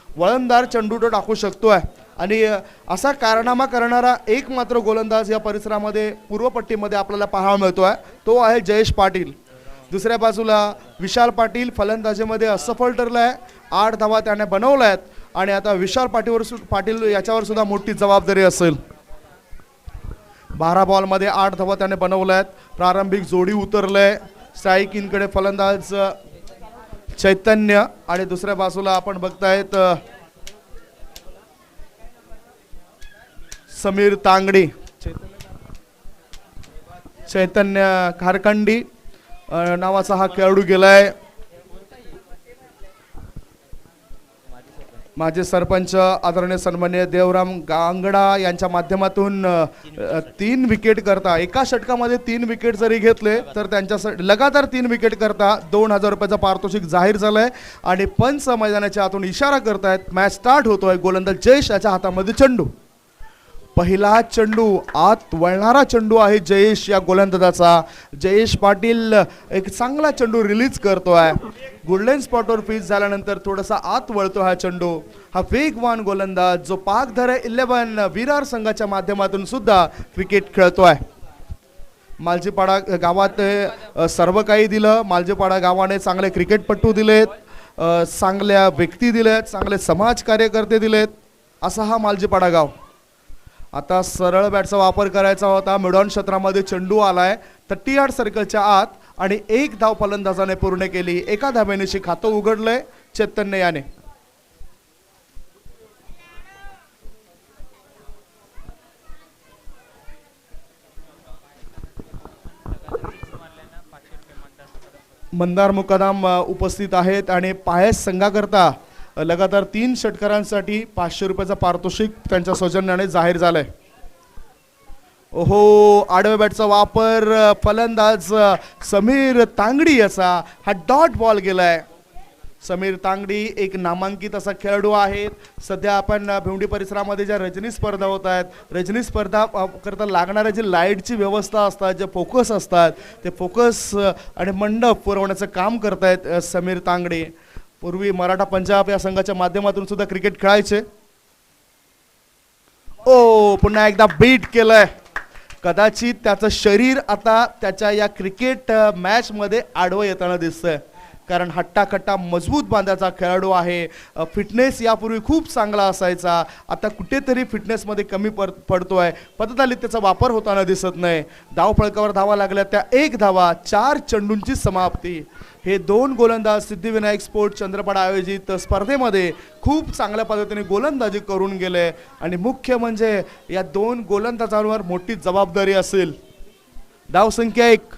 वळणदार चेंडू तो टाकू शकतोय. आणि असा कारनामा करणारा एक मात्र गोलंदाज या परिसरामध्ये पूर्वपट्टीमध्ये आपल्याला पाहायला मिळतोय, तो आहे जयेश पाटील. दुसऱ्या बाजूला विशाल पाटील फलंदाजीमध्ये असफल ठरलाय, 8 धावा त्याने बनवल्या आहेत आणि आता विशाल पाटील याच्यावर सुद्धा मोठी जबाबदारी असेल. 12 बॉलमध्ये 8 धावा त्याने बनवल्या आहेत. प्रारंभिक जोडी उतरलंय. स्ट्राईक इनकडे फलंदाज चैतन्य आणि दुसऱ्या बाजूला आपण बघतायत समीर तांगडी, चैतन्य खारखंडी नावाचा हा खेळाडू गेलाय. माजी सरपंच आदरणीय सन्माननीय देवराम गांगडा यांच्या माध्यमातून 3 विकेट करता, एका षटकामध्ये 3 विकेट जरी घेतले तर त्यांच्या लगातार 3 विकेट करता 2000 रुपयाचा पारितोषिक जाहीर झालंय. आणि पंच मैदानाच्या आतून इशारा करतायत मॅच स्टार्ट होतोय. गोलंदाज जयेश याच्या हातामध्ये चेंडू. पहिला चेंडू आत वळणारा चेंडू आहे जयेश या गोलंदाजाचा. जयेश पाटील एक चांगला चेंडू रिलीज करतोय. गोल्डन स्पॉटवर पिच झाल्यानंतर थोडासा आत वळतो हा चेंडू. हा वेगवान गोलंदाज जो पाकधरे 11 विरार संघाच्या माध्यमातून सुद्धा क्रिकेट खेळतोय. मालजीपाडा गावात सर्व काही दिलं. मालजीपाडा गावाने चांगले क्रिकेटपटू दिलेत, चांगल्या व्यक्ती दिलेत, चांगले समाज कार्यकर्ते दिलेत. असा हा मालजीपाडा गाव. आता सरळ बॅटचा वापर करायचा होता. मिडॉन क्षेत्रामध्ये चेंडू आलाय 30 यार्ड सर्कलच्या आत आणि 1 धाव फलंदाजाने पूर्ण केली. एका धावेनिशी खातं उघडलंय चैतन्य याने. मंदार मुकादम उपस्थित आहेत आणि पायस संघाकरता लगातार 3 षटकारांसाठी 500 रुपयाचा पारितोषिक त्यांच्या सौजन्याने जाहीर झालंय. ओहो, आडव्या बॅटचा वापर फलंदाज समीर तांगडी याचा. हा डॉट बॉल गेलाय. समीर तांगडी एक नामांकित असा खेळाडू आहेत. सध्या आपण भिवंडी परिसरामध्ये ज्या रजनी स्पर्धा होत आहेत, रजनी स्पर्धा करता लागणाऱ्या जी लाईटची व्यवस्था असतात, जे फोकस असतात, ते फोकस आणि मंडप पुरवण्याचं काम करतायत समीर तांगडी. पूर्वी मराठा पंजाब या संघाच्या माध्यमातून सुद्धा क्रिकेट खेळायचे. ओ, पुन्हा एकदा बीट केलंय. कदाचित त्याचं शरीर आता त्याच्या या क्रिकेट मॅच मध्ये आडवं येताना दिसतंय, कारण हट्टाकट्टा मजबूत बांधाचा खेळाडू आहे. फिटनेस यापूर्वी खूप चांगला असायचा, आता कुठेतरी फिटनेसमध्ये कमी पडतोय. पद्धतालीत त्याचा वापर होताना दिसत नाही. धावफळकावर धावा लागल्या त्या 1 धावा, 4 चेंडूंची समाप्ती. हे 2 गोलंदाज सिद्धिविनायक स्पोर्ट चंद्रपाडा आयोजित स्पर्धेमध्ये खूप चांगल्या पद्धतीने गोलंदाजी करून गेले. आणि मुख्य म्हणजे या 2 गोलंदाजांवर मोठी जबाबदारी असेल. धावसंख्या 1.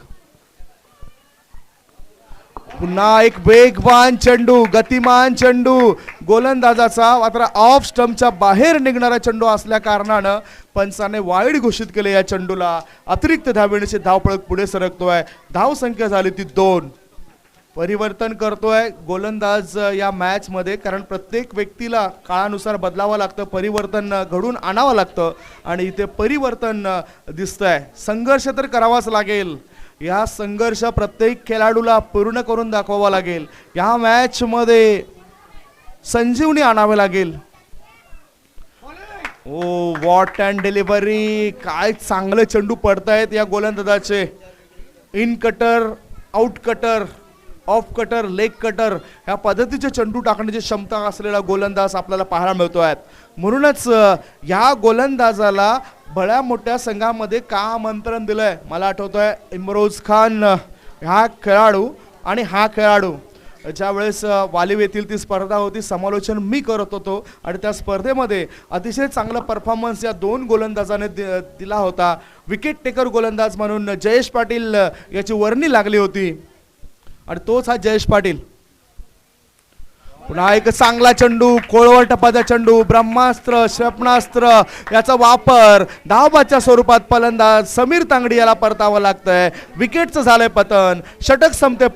पुन्हा एक वेगवान चेंडू, गतिमान चेंडू गोलंदाजाचा. मात्र ऑफ स्टंपच्या बाहेर निघणारा चेंडू असल्या कारणानं पंचाने वाईड घोषित केले या चेंडूला. अतिरिक्त धावेचे धावपळक पुढे सरकतोय. धावसंख्या झाली ती 2. परिवर्तन करतोय गोलंदाज या मॅच मध्ये, कारण प्रत्येक व्यक्तीला काळानुसार बदलावं लागतं, परिवर्तन घडून आणावं लागतं आणि इथे परिवर्तन दिसतंय. संघर्ष तर करावाच लागेल. या संघर्ष प्रत्येक खेळाडूला पूर्ण करून दाखवावा लागेल. या मॅच मध्ये संजीवनी आणावे लागेल. Oh, what and delivery. काय चांगले चेंडू पडतायत या गोलंदाजाचे. In cutter, out cutter, off cutter, leg cutter ह्या पद्धतीचे चेंडू टाकण्याची क्षमता असलेला गोलंदाज आपल्याला पाहायला मिळतो आहे. म्हणूनच या गोलंदाजाला बड्या मोठ्या संघामध्ये का आमंत्रण दिलंय. मला आठवतोय इम्रोज खान हा खेळाडू आणि हा खेळाडू ज्या वेळेस वालीव येथील ती स्पर्धा होती, समालोचन मी करत होतो आणि त्या स्पर्धेमध्ये अतिशय चांगला परफॉर्मन्स या 2 गोलंदाजाने दिला होता. विकेट टेकर गोलंदाज म्हणून जयेश पाटील याची वर्णी लागली होती आणि तोच हा जयेश पाटील. पुन्हा एक चांगला चेंडू, कोळवट टप्प्याचा चेंडू, ब्रह्मास्त्र, क्षेपणास्त्र याचा वापर. धावबाच्या स्वरूपात फलंदाज समीर तांगडी याला परतावं लागतंय. विकेटचं झालंय पतन. षटक संपते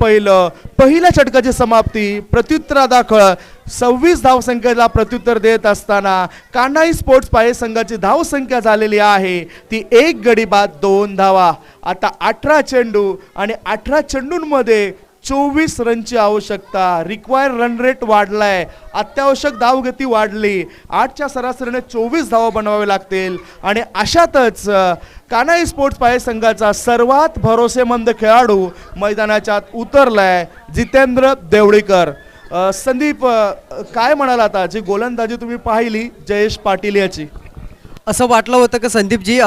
पहिल्या षटकाची समाप्ती. प्रत्युत्तरादाखल 26 धावसंख्येला प्रत्युत्तर देत असताना कान्हाई स्पोर्ट्स पाये संघाची धावसंख्या झालेली आहे ती 1 गडी बाद 2 धावा. आता 18 चेंडू आणि 18 चेंडूंमध्ये 24 रनची आवश्यकता. रिक्वायर रन रेट वाढलाय, अत्यावश्यक धावगती वाढली. 8च्या सरासरीने 24 धावा बनवावे लागतील आणि अशातच कान्हाई स्पोर्ट्स पाये संघाचा सर्वात भरोसेमंद खेळाडू मैदानाच्या आत उतरलाय जितेंद्र देवळीकर. संदीप, काय म्हणाल आता जी गोलंदाजी तुम्ही पाहिली जयेश पाटील याची? असं वाटलं होतं की संदीपजी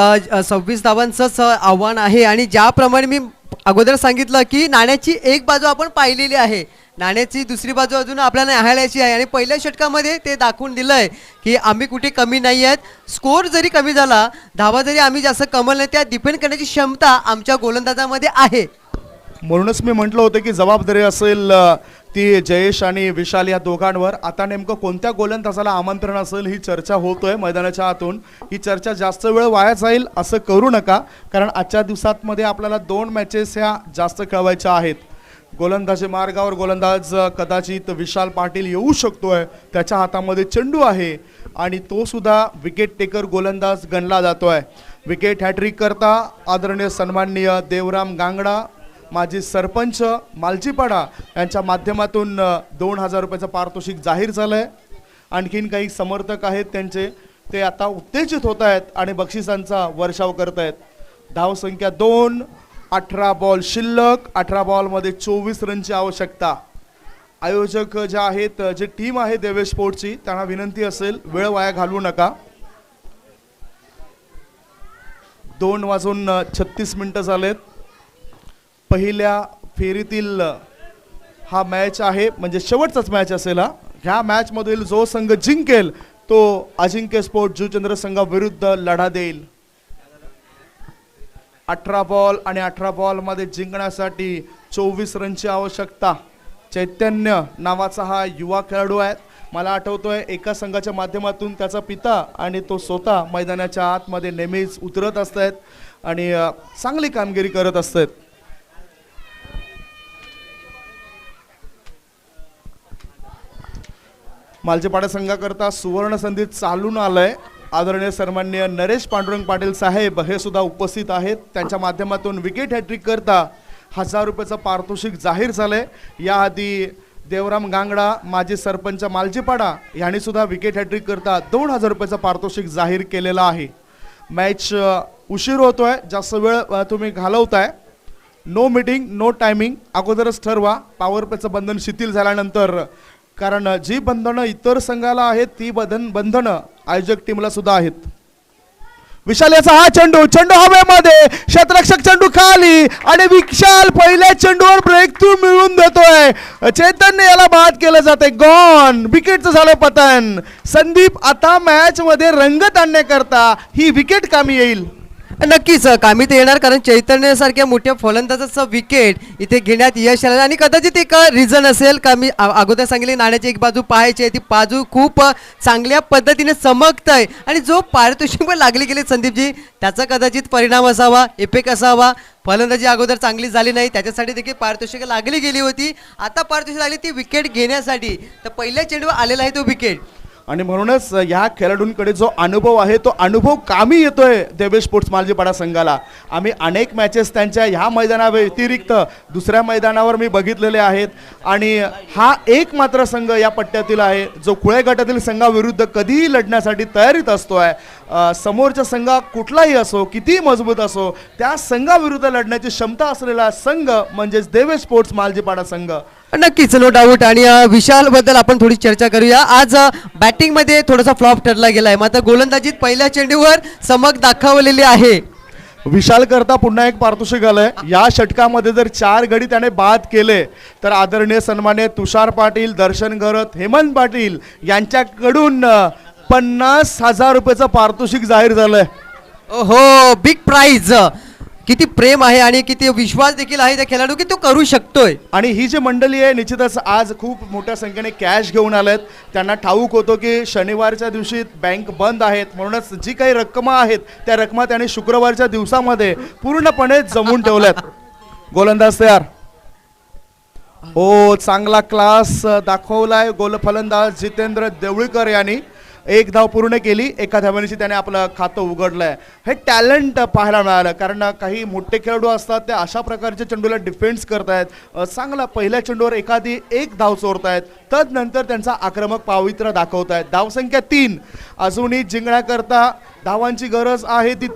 26 धावांचंच आव्हान आहे आणि ज्याप्रमाणे मी अगोदर सांगितलं की नाण्याची एक बाजू आपण पाहिलेली आहे, नाण्याची दुसरी बाजू अजून आपल्याला न्याहाळायची आहे आणि पहिल्या षटकामध्ये ते दाखवून दिलं आहे की आम्ही कुठे कमी नाही आहेत. स्कोर जरी कमी झाला, धावा जरी आम्ही जास्त कमवल्या नाही, त्या डिपेंड करण्याची क्षमता आमच्या गोलंदाजामध्ये आहे. म्हणूनच मी म्हटलं होतं की जबाबदारी असेल ती जयेश आणि विशाल या दोघांवर. आता नेमकं कोणत्या गोलंदाजाला आमंत्रण असेल ही चर्चा होतोय मैदानाच्या आतून. ही चर्चा जास्त वेळ वाया जाईल असं करू नका, कारण आजच्या दिवसांमध्ये आपल्याला 2 मॅचेस ह्या जास्त खेळवायच्या आहेत. गोलंदाजी मार्गावर गोलंदाज कदाचित विशाल पाटील येऊ शकतोय, त्याच्या हातामध्ये चेंडू आहे आणि तो सुद्धा विकेट टेकर गोलंदाज गणला जातोय. विकेट हॅट्रिक करता आदरणीय सन्माननीय देवराम गांगडा, माजी सरपंच मालजीपाडा यांच्या माध्यमातून 2000 रुपयाचं पारितोषिक जाहीर झालं आहे. आणखीन काही समर्थक आहेत त्यांचे, ते आता उत्तेजित होत आहेत आणि बक्षिसांचा वर्षाव करत आहेत. धावसंख्या 2, 18 बॉल शिल्लक, 18 बॉलमध्ये 24 रनची आवश्यकता. आयोजक जे आहेत, जे टीम आहे देवेश स्पोर्ट्सची, त्यांना विनंती असेल वेळ वाया घालवू नका. 2:36 झालेत. पहिल्या फेरीतील हा मॅच आहे, म्हणजे शेवटचाच मॅच असेल हा. ह्या मॅचमधील जो संघ जिंकेल तो अजिंक्य स्पोर्ट जुचंद्र संघाविरुद्ध लढा देईल. 18 बॉल आणि 18 बॉलमध्ये जिंकण्यासाठी 24 रनची आवश्यकता. चैतन्य नावाचा हा युवा खेळाडू आहे. मला आठवतोय एका संघाच्या माध्यमातून त्याचा पिता आणि तो स्वतः मैदानाच्या आतमध्ये नेहमीच उतरत असतात आणि चांगली कामगिरी करत असतात. मालजीपाडा संघाकरता सुवर्ण संधी चालून आलंय. आदरणीय सन्माननीय नरेश पांडुरंग पाटील साहेब हे सुद्धा उपस्थित आहेत. त्यांच्या माध्यमातून विकेट हॅट्रिक करता 1000 रुपयाचं पारितोषिक जाहीर झालंय. याआधी देवराम गांगडा, माजी सरपंच मालजीपाडा यांनी सुद्धा विकेट हॅट्रिक करता 2000 रुपयाचं पारितोषिक जाहीर केलेलं आहे. मॅच उशीर होतोय, जास्त वेळ तुम्ही घालवताय. नो मीटिंग नो टायमिंग, अगोदरच ठरवा. पॉवर प्लेचं बंधन शिथिल झाल्यानंतर, कारण जी बंधनं इतर संघाला आहेत ती बंधनं आयोजक टीमला सुद्धा आहेत. विशाल याचा हा चेंडू हवेमध्ये, क्षेत्ररक्षक चेंडू खाली आणि विशाल पहिल्या चेंडूवर ब्रेक थ्रू मिळवून देतोय. चैतन्य याला बाद केलं जाते. गॉन, विकेटचं झालं पतन. संदीप, आता मॅच मध्ये रंगत आणण्याकरता ही विकेट कामी येईल. नक्कीच कामी ते येणार, कारण चैतन्यासारख्या मोठ्या फलंदाजाचं विकेट इथे घेण्यात यश आलं आणि कदाचित एक रिझन असेल का मी अगोदर सांगितले नाण्याची एक बाजू पाहायची आहे, ती बाजू खूप चांगल्या पद्धतीने चमकत आहे आणि जो पारितोषिक पण लागले गेले संदीपजी, त्याचा कदाचित परिणाम असावा, इफेक्ट असावा. फलंदाजी अगोदर चांगली झाली नाही, त्याच्यासाठी देखील पारितोषिक लागली गेली होती. आता पारितोषिक लागली ती विकेट घेण्यासाठी, तर पहिल्या चेंडूवर आलेला आहे तो विकेट. आणि म्हणूनच ह्या खेळाडूंकडे जो अनुभव आहे तो अनुभव कामी येतोय देवेश स्पोर्ट्स मालजीपाडा संघाला. आम्ही अनेक मॅचेस त्यांच्या ह्या मैदानाव्यतिरिक्त दुसऱ्या मैदानावर मी बघितलेले आहेत आणि हा एक मात्र संघ या पट्ट्यातील आहे जो खुळे गटातील संघाविरुद्ध कधीही लढण्यासाठी तयारीत असतोय. समोरचा संघ कुठलाही असो, कितीही मजबूत असो, त्या संघाविरुद्ध लढण्याची क्षमता असलेला संघ म्हणजेच देवेश स्पोर्ट्स मालजीपाडा संघ. नक्कीच, नो डाऊट. आणि विशाल बद्दल आपण थोडी चर्चा करूया. आज बॅटिंग मध्ये थोडासा फ्लॉप ठरला गेलाय, मात्र गोलंदाजीत पहिल्या चेंडूवर चमक दाखवलेली आहे. विशाल करता पुन्हा एक पारितोषिक आलंय. या षटकामध्ये जर 4 गडी त्याने बाद केले तर आदरणीय सन्मान्य तुषार पाटील, दर्शन गरत, हेमंत पाटील यांच्याकडून 50,000 रुपयाचं पारितोषिक जाहीर झालंय. ओहो, बिग प्राइज. किती प्रेम आहे आणि किती विश्वास देखील आहे त्या खेळाडू की तो करू शकतोय. आणि ही जी मंडळी आहे निश्चितच आज खूप मोठ्या संख्येने कॅश घेऊन आलेत. त्यांना ठाऊक होतो की शनिवारच्या दिवशी बँक बंद आहेत, म्हणूनच जी काही रक्कमा आहेत त्या रक्कमा त्यांनी शुक्रवारच्या दिवसामध्ये पूर्णपणे जमवून ठेवल्यात. गोलंदाज तयार. हो, चांगला क्लास दाखवलाय फलंदाज जितेंद्र देवळीकर यांनी. 1 धाव पूर्ण केली, 1 धावेची त्याने आपलं खातं उघडलंय. हे टॅलेंट पाहायला मिळालं, कारण काही मोठे खेळाडू असतात ते अशा प्रकारच्या चेंडूला डिफेन्स करतायत. चांगला पहिल्या चेंडूवर एखादी 1 धाव चोरतायत, तदनंतर त्यांचा आक्रमक पावित्र्य दाखवतायत. धावसंख्या 3. अजूनही जिंकण्याकरता धावांची गरज आहे ती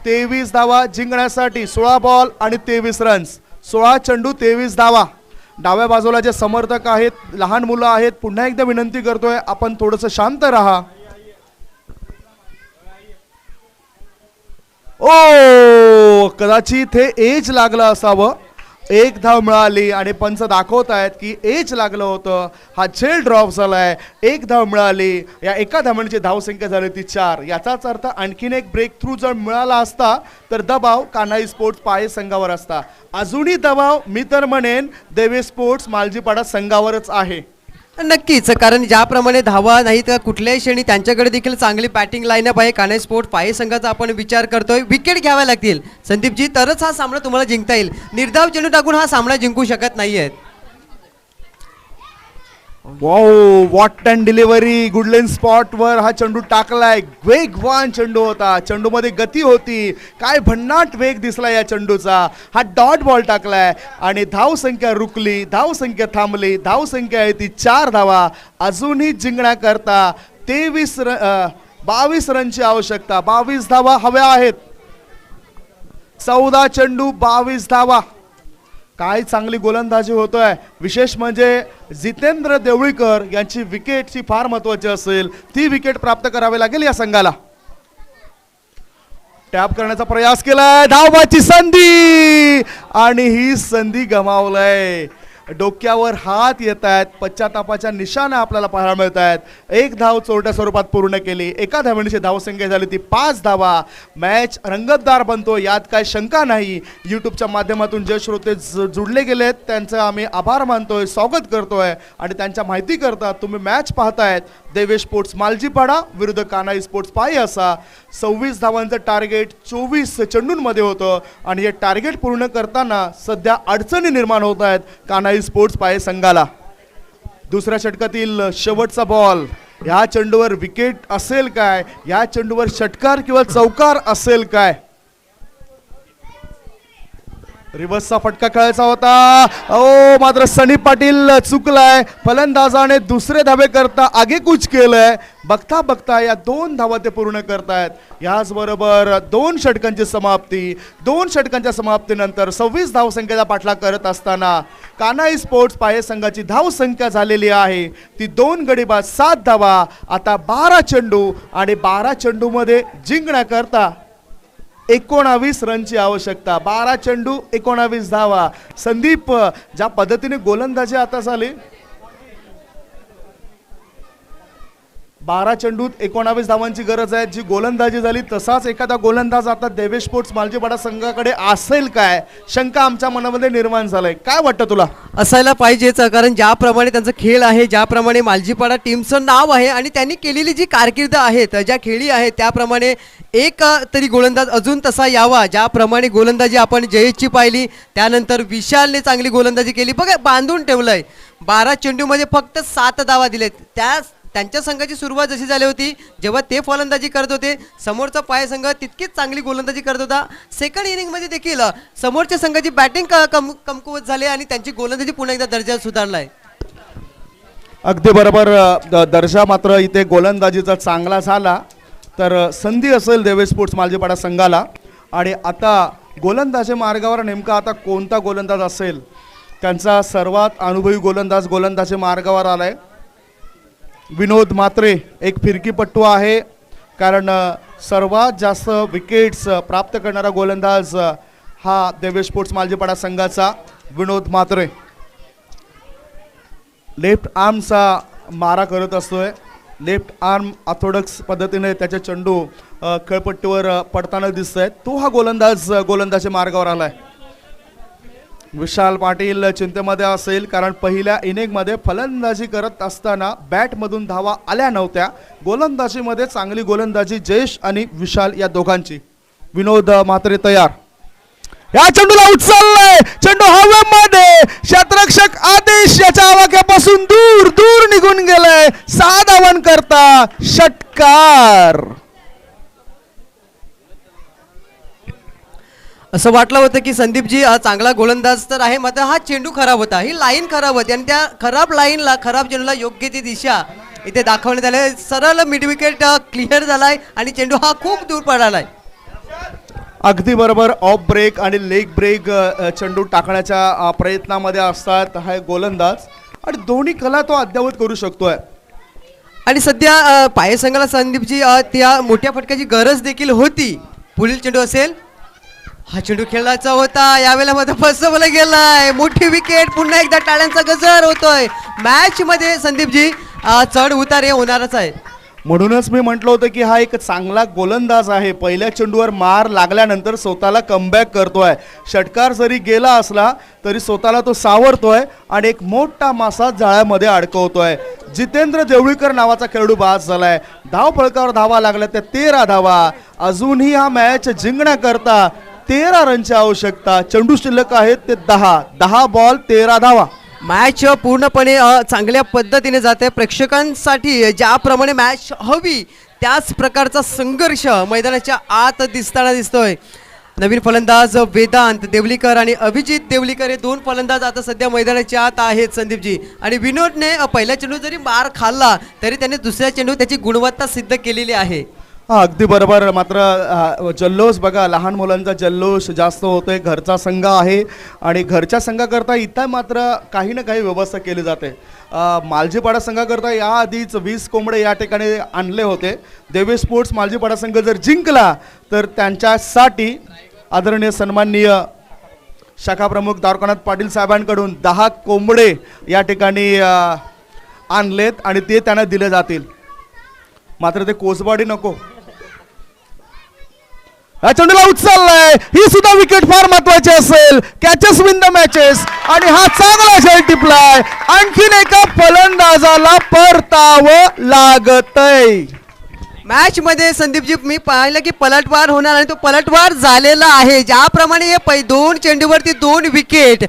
23 धावा जिंकण्यासाठी. 16 बॉल आणि 23 रन्स. 16 चेंडू 23 धावा. डाव्या बाजूला जे समर्थक आहेत, लहान मुलं आहेत, पुन्हा एकदा विनंती करतोय आपण थोडंसं शांत राहा. ओ कदाचित हे एज लागलं असावं. एक धाव मिळाली आणि पंच दाखवत आहेत की एज लागलं होतं, हा झेल ड्रॉप झालाय. एक धाव मिळाली, या एका धावण्याची धावसंख्या झाली ती 4. याचाच अर्थ आणखीन एक ब्रेक थ्रू जर मिळाला असता तर दबाव कान्हाई स्पोर्ट्स पाये संघावर असता. अजूनही दबाव मी तर म्हणेन देवे स्पोर्ट्स मालजीपाडा संघावरच आहे. नक्कीच, कारण ज्याप्रमाणे धावा नाहीत कुठल्याही क्षणी त्यांच्याकडे देखील चांगली बॅटिंग लाईनअप आहे. कान्हाई स्पोर्ट पाये संघाचा आपण विचार करतोय. विकेट घ्याव्या लागतील संदीपजी, तरच हा सामना तुम्हाला जिंकता येईल. निर्धाव चेंडू टाकून हा सामना जिंकू शकत नाहीयेत. Wow, what and delivery. Good length spot वर हा चेंडू टाकलाय. वेगवान चेंडू होता, चेंडूमध्ये गती होती, काय भन्नाट वेग दिसला या चेंडूचा. हा डॉट बॉल टाकलाय आणि धावसंख्या रुकली, धावसंख्या थांबली. धावसंख्या आहे ती 4 धावा. अजूनही जिंकण्याकरता 22 रनची आवश्यकता. 22 धावा हव्या आहेत. 14 चेंडू 22 धावा. काय चांगली गोलंदाजी होतोय. विशेष म्हणजे जितेंद्र देवळीकर यांची विकेटची फार महत्वाची असेल. ती विकेट प्राप्त करावी लागेल या संघाला. टॅप करण्याचा प्रयास केलाय, धावबाची संधी आणि ही संधी गमावलंय. डोक्यावर हात येत आहेत, पश्चातापाच्या निशाणा आपल्याला पाहायला मिळत आहेत. एक धाव चोरट्या स्वरूपात पूर्ण केली. एका धावणीची धावसंख्या झाली ती 5 धावा. मॅच रंगतदार बनतो यात काय शंका नाही. यूट्यूबच्या माध्यमातून जे श्रोते जुडले गेलेत त्यांचं आम्ही आभार मानतोय, स्वागत करतोय आणि त्यांच्या माहिती करता तुम्ही मॅच पाहतायत. देवे स्पोर्ट्स मालजीपाडा विरुद्ध कान्हाई स्पोर्ट्स पाये असा. 26 धावांचं टार्गेट 24 चेंडूंमध्ये होतं आणि हे टार्गेट पूर्ण करताना सध्या अडचणी निर्माण होत आहेत कान्हाई स्पोर्ट्स पाये संघाला. दुसऱ्या षटकातील शेवटचा बॉल. या चेंडूवर विकेट असेल काय, या चेंडूवर षटकार किंवा चौकार असेल काय. रिव्हर्सचा फटका खेळायचा होता. ओ मात्र सनी पाटील चुकलाय. फलंदाजाने दुसरे धावे करता आगेकूच केलंय. बघता बघता या 2 धावा ते पूर्ण करतायत. याचबरोबर 2 षटकांची समाप्ती. 2 षटकांच्या समाप्तीनंतर 26 धावसंख्येचा पाठलाग करत असताना कान्हाई स्पोर्ट्स पाये संघाची धावसंख्या झालेली आहे ती 2 गडी बाद 7 धावा. आता 12 चेंडू आणि 12 चेंडूमध्ये जिंकण्याकरता 19 रनची आवश्यकता. 12 चेंडू 19 धावा. संदीप, ज्या पद्धतीने गोलंदाजी आता झाली, 12 चेंडूत 19 धावांची गरज आहे. जी गोलंदाजी झाली तसाच एखादा गोलंदाज आता देवे स्पोर्ट्स मालजीपाडा संघाकडे असेल काय, शंका आमच्या मनामध्ये निर्माण झालाय. काय वाटतं तुला? असायला पाहिजेच, कारण ज्याप्रमाणे त्यांचा खेळ आहे, ज्याप्रमाणे मालजीपाडा टीमचं नाव आहे आणि त्यांनी केलेली जी कारकीर्द आहेत, ज्या खेळी आहेत, त्याप्रमाणे एक तरी गोलंदाज अजून तसा यावा. ज्याप्रमाणे गोलंदाजी आपण जयेशची पाहिली, त्यानंतर विशालने चांगली गोलंदाजी केली. बघा, बांधून ठेवलंय. 12 चेंडूमध्ये फक्त 7 धावा दिलेत. त्यांच्या संघाची सुरुवात जशी झाली होती जेव्हा ते फलंदाजी करत होते, समोरचा पाय संघ तितकीच चांगली गोलंदाजी करत होता. सेकंड इनिंगमध्ये देखील समोरच्या संघाची बॅटिंग कमकुवत झाली आणि त्यांची गोलंदाजी पुन्हा एकदा दर्जा सुधारलाय. अगदी बरोबर. दर्जा मात्र इथे गोलंदाजीचा चांगला झाला तर संधी असेल देवे स्पोर्ट्स मालजीपाडा संघाला. आणि आता गोलंदाजी मार्गावर नेमका आता कोणता गोलंदाज असेल, त्यांचा सर्वात अनुभवी गोलंदाज गोलंदाजी मार्गावर आलाय. विनोद म्हात्रे एक फिरकीपट्टू आहे, कारण सर्वात जास्त विकेट्स प्राप्त करणारा गोलंदाज हा देवे स्पोर्ट्स मालजीपाडा संघाचा विनोद म्हात्रे. लेफ्ट आर्मचा मारा करत असतोय. लेफ्ट आर्म ऑर्थोडॉक्स पद्धतीने त्याचे चेंडू खेळपट्टीवर पडताना दिसत आहेत. तो हा गोलंदाज गोलंदाजी मार्गावर आलाय. विशाल पाटील चिंतेमध्ये असेल, कारण पहिल्या इनिंगमध्ये फलंदाजी करत असताना बॅटमधून धावा आल्या नव्हत्या. गोलंदाजीमध्ये चांगली गोलंदाजी जयेश आणि विशाल या दोघांची. विनोद म्हात्रे तयार. या चेंडूला उचललाय, चेंडू हवेमध्ये. क्षेत्ररक्षक आदेश याच्या आवाक्यापासून दूर दूर निघून गेलाय. 6 धावन करता षटकार. असं वाटलं होतं की संदीपजी हा चांगला गोलंदाज तर आहे, मात्र हा चेंडू खराब होता, ही लाईन खराब होती आणि त्या खराब लाईनला, खराब चेंडूला योग्य ती दिशा इथे दाखवण्यात आली. सरळ मिड विकेट क्लिअर झालाय आणि चेंडू हा खूप दूर पडालाय. अगदी बरोबर. ऑफ ब्रेक आणि लेग ब्रेक चेंडू टाकण्याच्या प्रयत्नामध्ये असतात हा गोलंदाज आणि दोन्ही कला तो अद्यावत करू शकतोय. आणि सध्या पाये संघाला संदीपजी त्या मोठ्या फटक्याची गरज देखील होती. पुढील चेंडू असेल, हा चेंडू खेळायचा होता, यावेळेला मध्ये फसवला गेलाय. मोठी विकेट, पुन्हा एकदा टाळ्यांचा गजर होतोय. मॅच मध्ये संदीपजी चढ उतार हे होणारच आहे. म्हणूनच मी म्हटलं होतं की हा एक चांगला गोलंदाज आहे. पहिल्या चेंडूवर मार लागल्यानंतर स्वतःला कमबॅक करतोय. षटकार जरी गेला असला तरी स्वतःला तो सावरतोय आणि एक मोठा मासा जाळ्यामध्ये अडकवतोय. जितेंद्र देवळीकर नावाचा खेळाडू बाद झालाय. धाव फळकावर धावा लागल्या त्या 13 धावा. अजूनही हा मॅच जिंकण्याकरता 13 रनची आवश्यकता. चेंडू शिल्लक आहेत ते 10 बॉल 13 धावा. मॅच पूर्णपणे चांगल्या पद्धतीने जाते. प्रेक्षकांसाठी ज्याप्रमाणे मॅच हवी त्याच प्रकारचा संघर्ष मैदानाच्या आत दिसतोय. नवीन फलंदाज वेदांत देवलीकर आणि अभिजित देवलीकर हे दोन फलंदाज आता सध्या मैदानाच्या आत आहेत संदीपजी. आणि विनोदने पहिल्या चेंडू जरी मार खाल्ला तरी त्याने दुसऱ्या चेंडू त्याची गुणवत्ता सिद्ध केलेली आहे. हा अगदी बरोबर. मात्र जल्लोष बघा, लहान मुलांचा जल्लोष जास्त होतोय. घरचा संघ आहे आणि घरच्या संघाकरता इथं मात्र काही ना काही व्यवस्था केली जाते. मालजीपाडा संघाकरता याआधीच 20 कोंबडे या ठिकाणी आणले होते. देवी स्पोर्ट्स मालजीपाडा संघ जर जिंकला तर त्यांच्यासाठी आदरणीय सन्माननीय शाखा प्रमुख द्वारकानाथ पाटील साहेबांकडून 10 कोंबडे या ठिकाणी आणलेत आणि ते त्यांना दिले जातील. मात्र ते कोसबाडी नको. या चेंडूला उचललाय. ही सुद्धा विकेट फार महत्वाची असेल. कॅचेस विन द मॅचेस आणि हा चांगला झेल टिपलाय. आणखीन एका फलंदाजाला परतावं लागतंय. मॅच मध्ये संदीपजी मी पाहिलं की पलटवार होणार आणि तो पलटवार झालेला आहे. ज्याप्रमाणे हे 2 चेंडूवरती 2 विकेट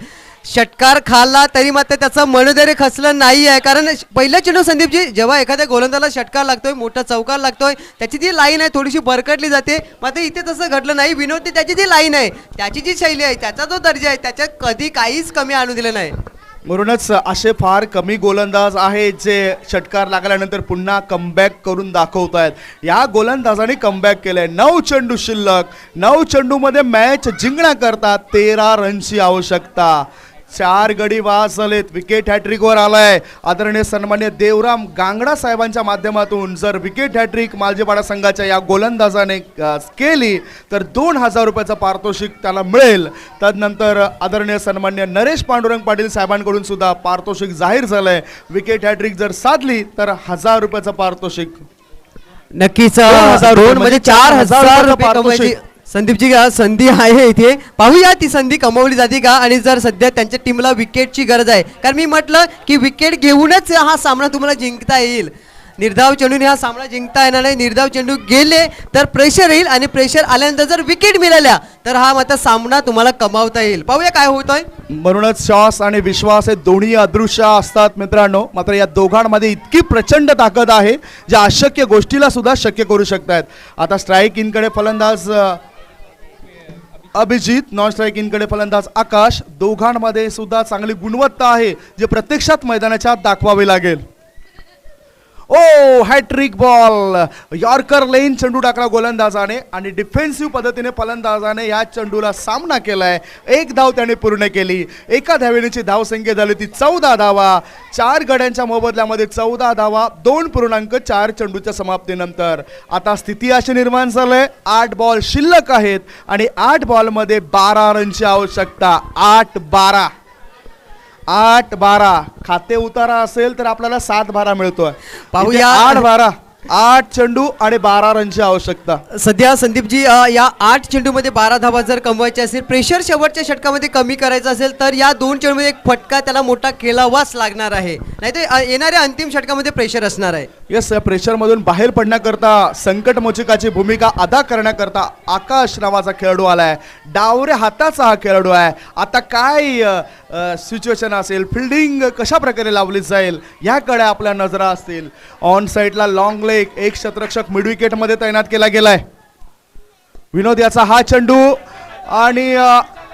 षटकार खाल्ला तरी मात्र त्याचं मनोधैर्य खचलं नाही आहे. कारण पहिला चेंडू संदीपजी जेव्हा एखाद्या गोलंदाजाला षटकार लागतोय, मोठा चौकार लागतोय, त्याची जी लाईन आहे थोडीशी भरकटली जाते. मात्र इथे तसं घडलं नाही. विनोदने त्याची जी लाईन आहे, त्याची जी शैली आहे, त्याचा जो दर्जा आहे, त्याच्यात कधी काहीच कमी आणू दिलं नाही. म्हणूनच असे फार कमी गोलंदाज आहेत जे षटकार लागल्यानंतर पुन्हा कमबॅक करून दाखवत आहेत. या गोलंदाजाने कमबॅक केलंय. 9 चेंडू शिल्लक. 9 चेंडूमध्ये मॅच जिंकण्याकरता 13 रनची आवश्यकता. 4 गडी बाद झालेत. विकेट हॅट्रिकवर आलाय. आदरणीय सन्मान्य देवराम गांगडा साहेबांच्या माध्यमातून जर विकेट हॅट्रिक मालजीपाडा संघाच्या या गोलंदाजाने केली तर 2000 रुपयाचं पारितोषिक त्याला मिळेल. तदनंतर आदरणीय सन्मान्य नरेश पांडुरंग पाटील साहेबांकडून सुद्धा पारितोषिक जाहीर झालंय. विकेट हॅट्रिक जर साधली तर 1000 रुपयाचं पारितोषिक. नक्कीच 2000 म्हणजे 4000 रुपये कमवायची संदीपजी संधी आहे. इथे पाहूया ती संधी कमवली जाते का. आणि जर सध्या त्यांच्या टीमला विकेटची गरज आहे, कारण मी म्हटलं की विकेट घेऊनच हा सामना तुम्हाला जिंकता येईल. निर्धाव चेंडूने हा सामना जिंकता येणार नाही. निर्धाव चेंडू गेले तर प्रेशर येईल आणि प्रेशर आल्यानंतर जर विकेट मिळाल्या तर हा मात्र सामना तुम्हाला कमावता येईल. पाहूया काय होतोय. म्हणूनच श्वास आणि विश्वास हे दोन्ही अदृश्य असतात मित्रांनो. मात्र या दोघांमध्ये इतकी प्रचंड ताकद आहे ज्या अशक्य गोष्टीला सुद्धा शक्य करू शकतात. आता स्ट्राईक इनकडे फलंदाज अभिजित, नॉन स्ट्राईक इनकडे फलंदाज आकाश. दोघांमध्ये सुद्धा चांगली गुणवत्ता आहे जे प्रत्यक्षात मैदानाच्या आत दाखवावे लागेल. ओ हॅट्रिक बॉल. यॉर्कर लेन चेंडू टाकला गोलंदाजाने आणि डिफेन्सिव्ह पद्धतीने फलंदाजाने या चेंडूला सामना केलाय. 1 धाव त्याने पूर्ण केली. एका धावेची धावसंख्या झाली ती 14 धावा. 4 गड्यांच्या मोबदल्यामध्ये 14 धावा 2.4 चेंडूच्या समाप्तीनंतर. आता स्थिती अशी निर्माण झालंय 8 बॉल शिल्लक आहेत आणि 8 बॉलमध्ये 12 रनची आवश्यकता. 8-12 खाते उतारा असेल तर आपल्याला 7-12 मिळतोय. पाहूया. 8-12 8 चेंडू आणि 12 रनची आवश्यकता. सध्या संदीपजी या 8 चेंडूमध्ये 12 धावा जर कमवायचे असेल, प्रेशर शेवटच्या षटकामध्ये कमी करायचं असेल तर या 2 चेंडूमध्ये एक फटका त्याला मोठा केलावाच लागणार आहे. नाहीतर येणाऱ्या अंतिम षटकामध्ये प्रेशर असणार आहे. यस, या प्रेशरमधून बाहेर पडण्याकरता संकटमोचकाची भूमिका अदा करण्याकरता आकाश नावाचा खेळाडू आलाय. डावऱ्या हाताचा हा खेळाडू आहे. आता काय सिच्युएशन असेल, फिल्डिंग कशा प्रकारे लावली जाईल याकडे आपल्या नजरा असतील. ऑन साईडला लॉंग लेग एक शतरक्षक मिड विकेट मध्ये तैनात केला गेलाय. विनोद याचा हा चेंडू आणि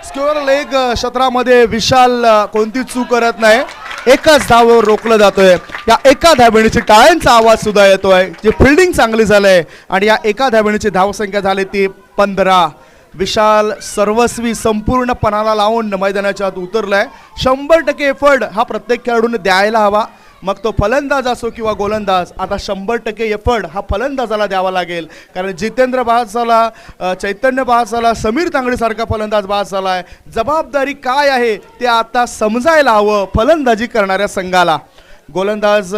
स्क्वेअर लेग क्षेत्रामध्ये विशाल कोणती चूक करत नाही. एकच धावेवर रोखलं जातोय. या एका धावेची टाळ्यांचा आवाज सुद्धा येतोय. जी फिल्डिंग चांगली झालंय आणि या एका धावेची धावसंख्या झाली ती 15. विशाल सर्वस्वी संपूर्ण पणाला लावून मैदानाच्या आत उतरलाय. 100% एफर्ट हा प्रत्येक खेळाडूने द्यायला हवा, मग तो फलंदाज असो किंवा गोलंदाज. आता 100% एफर्ट हा फलंदाजाला द्यावा लागेल, कारण जितेंद्र बाद झाला, चैतन्य बाद झाला, समीर तांगडीसारखा फलंदाज बाद झाला आहे. जबाबदारी काय आहे ते आता समजायला हवं फलंदाजी करणाऱ्या संघाला. गोलंदाज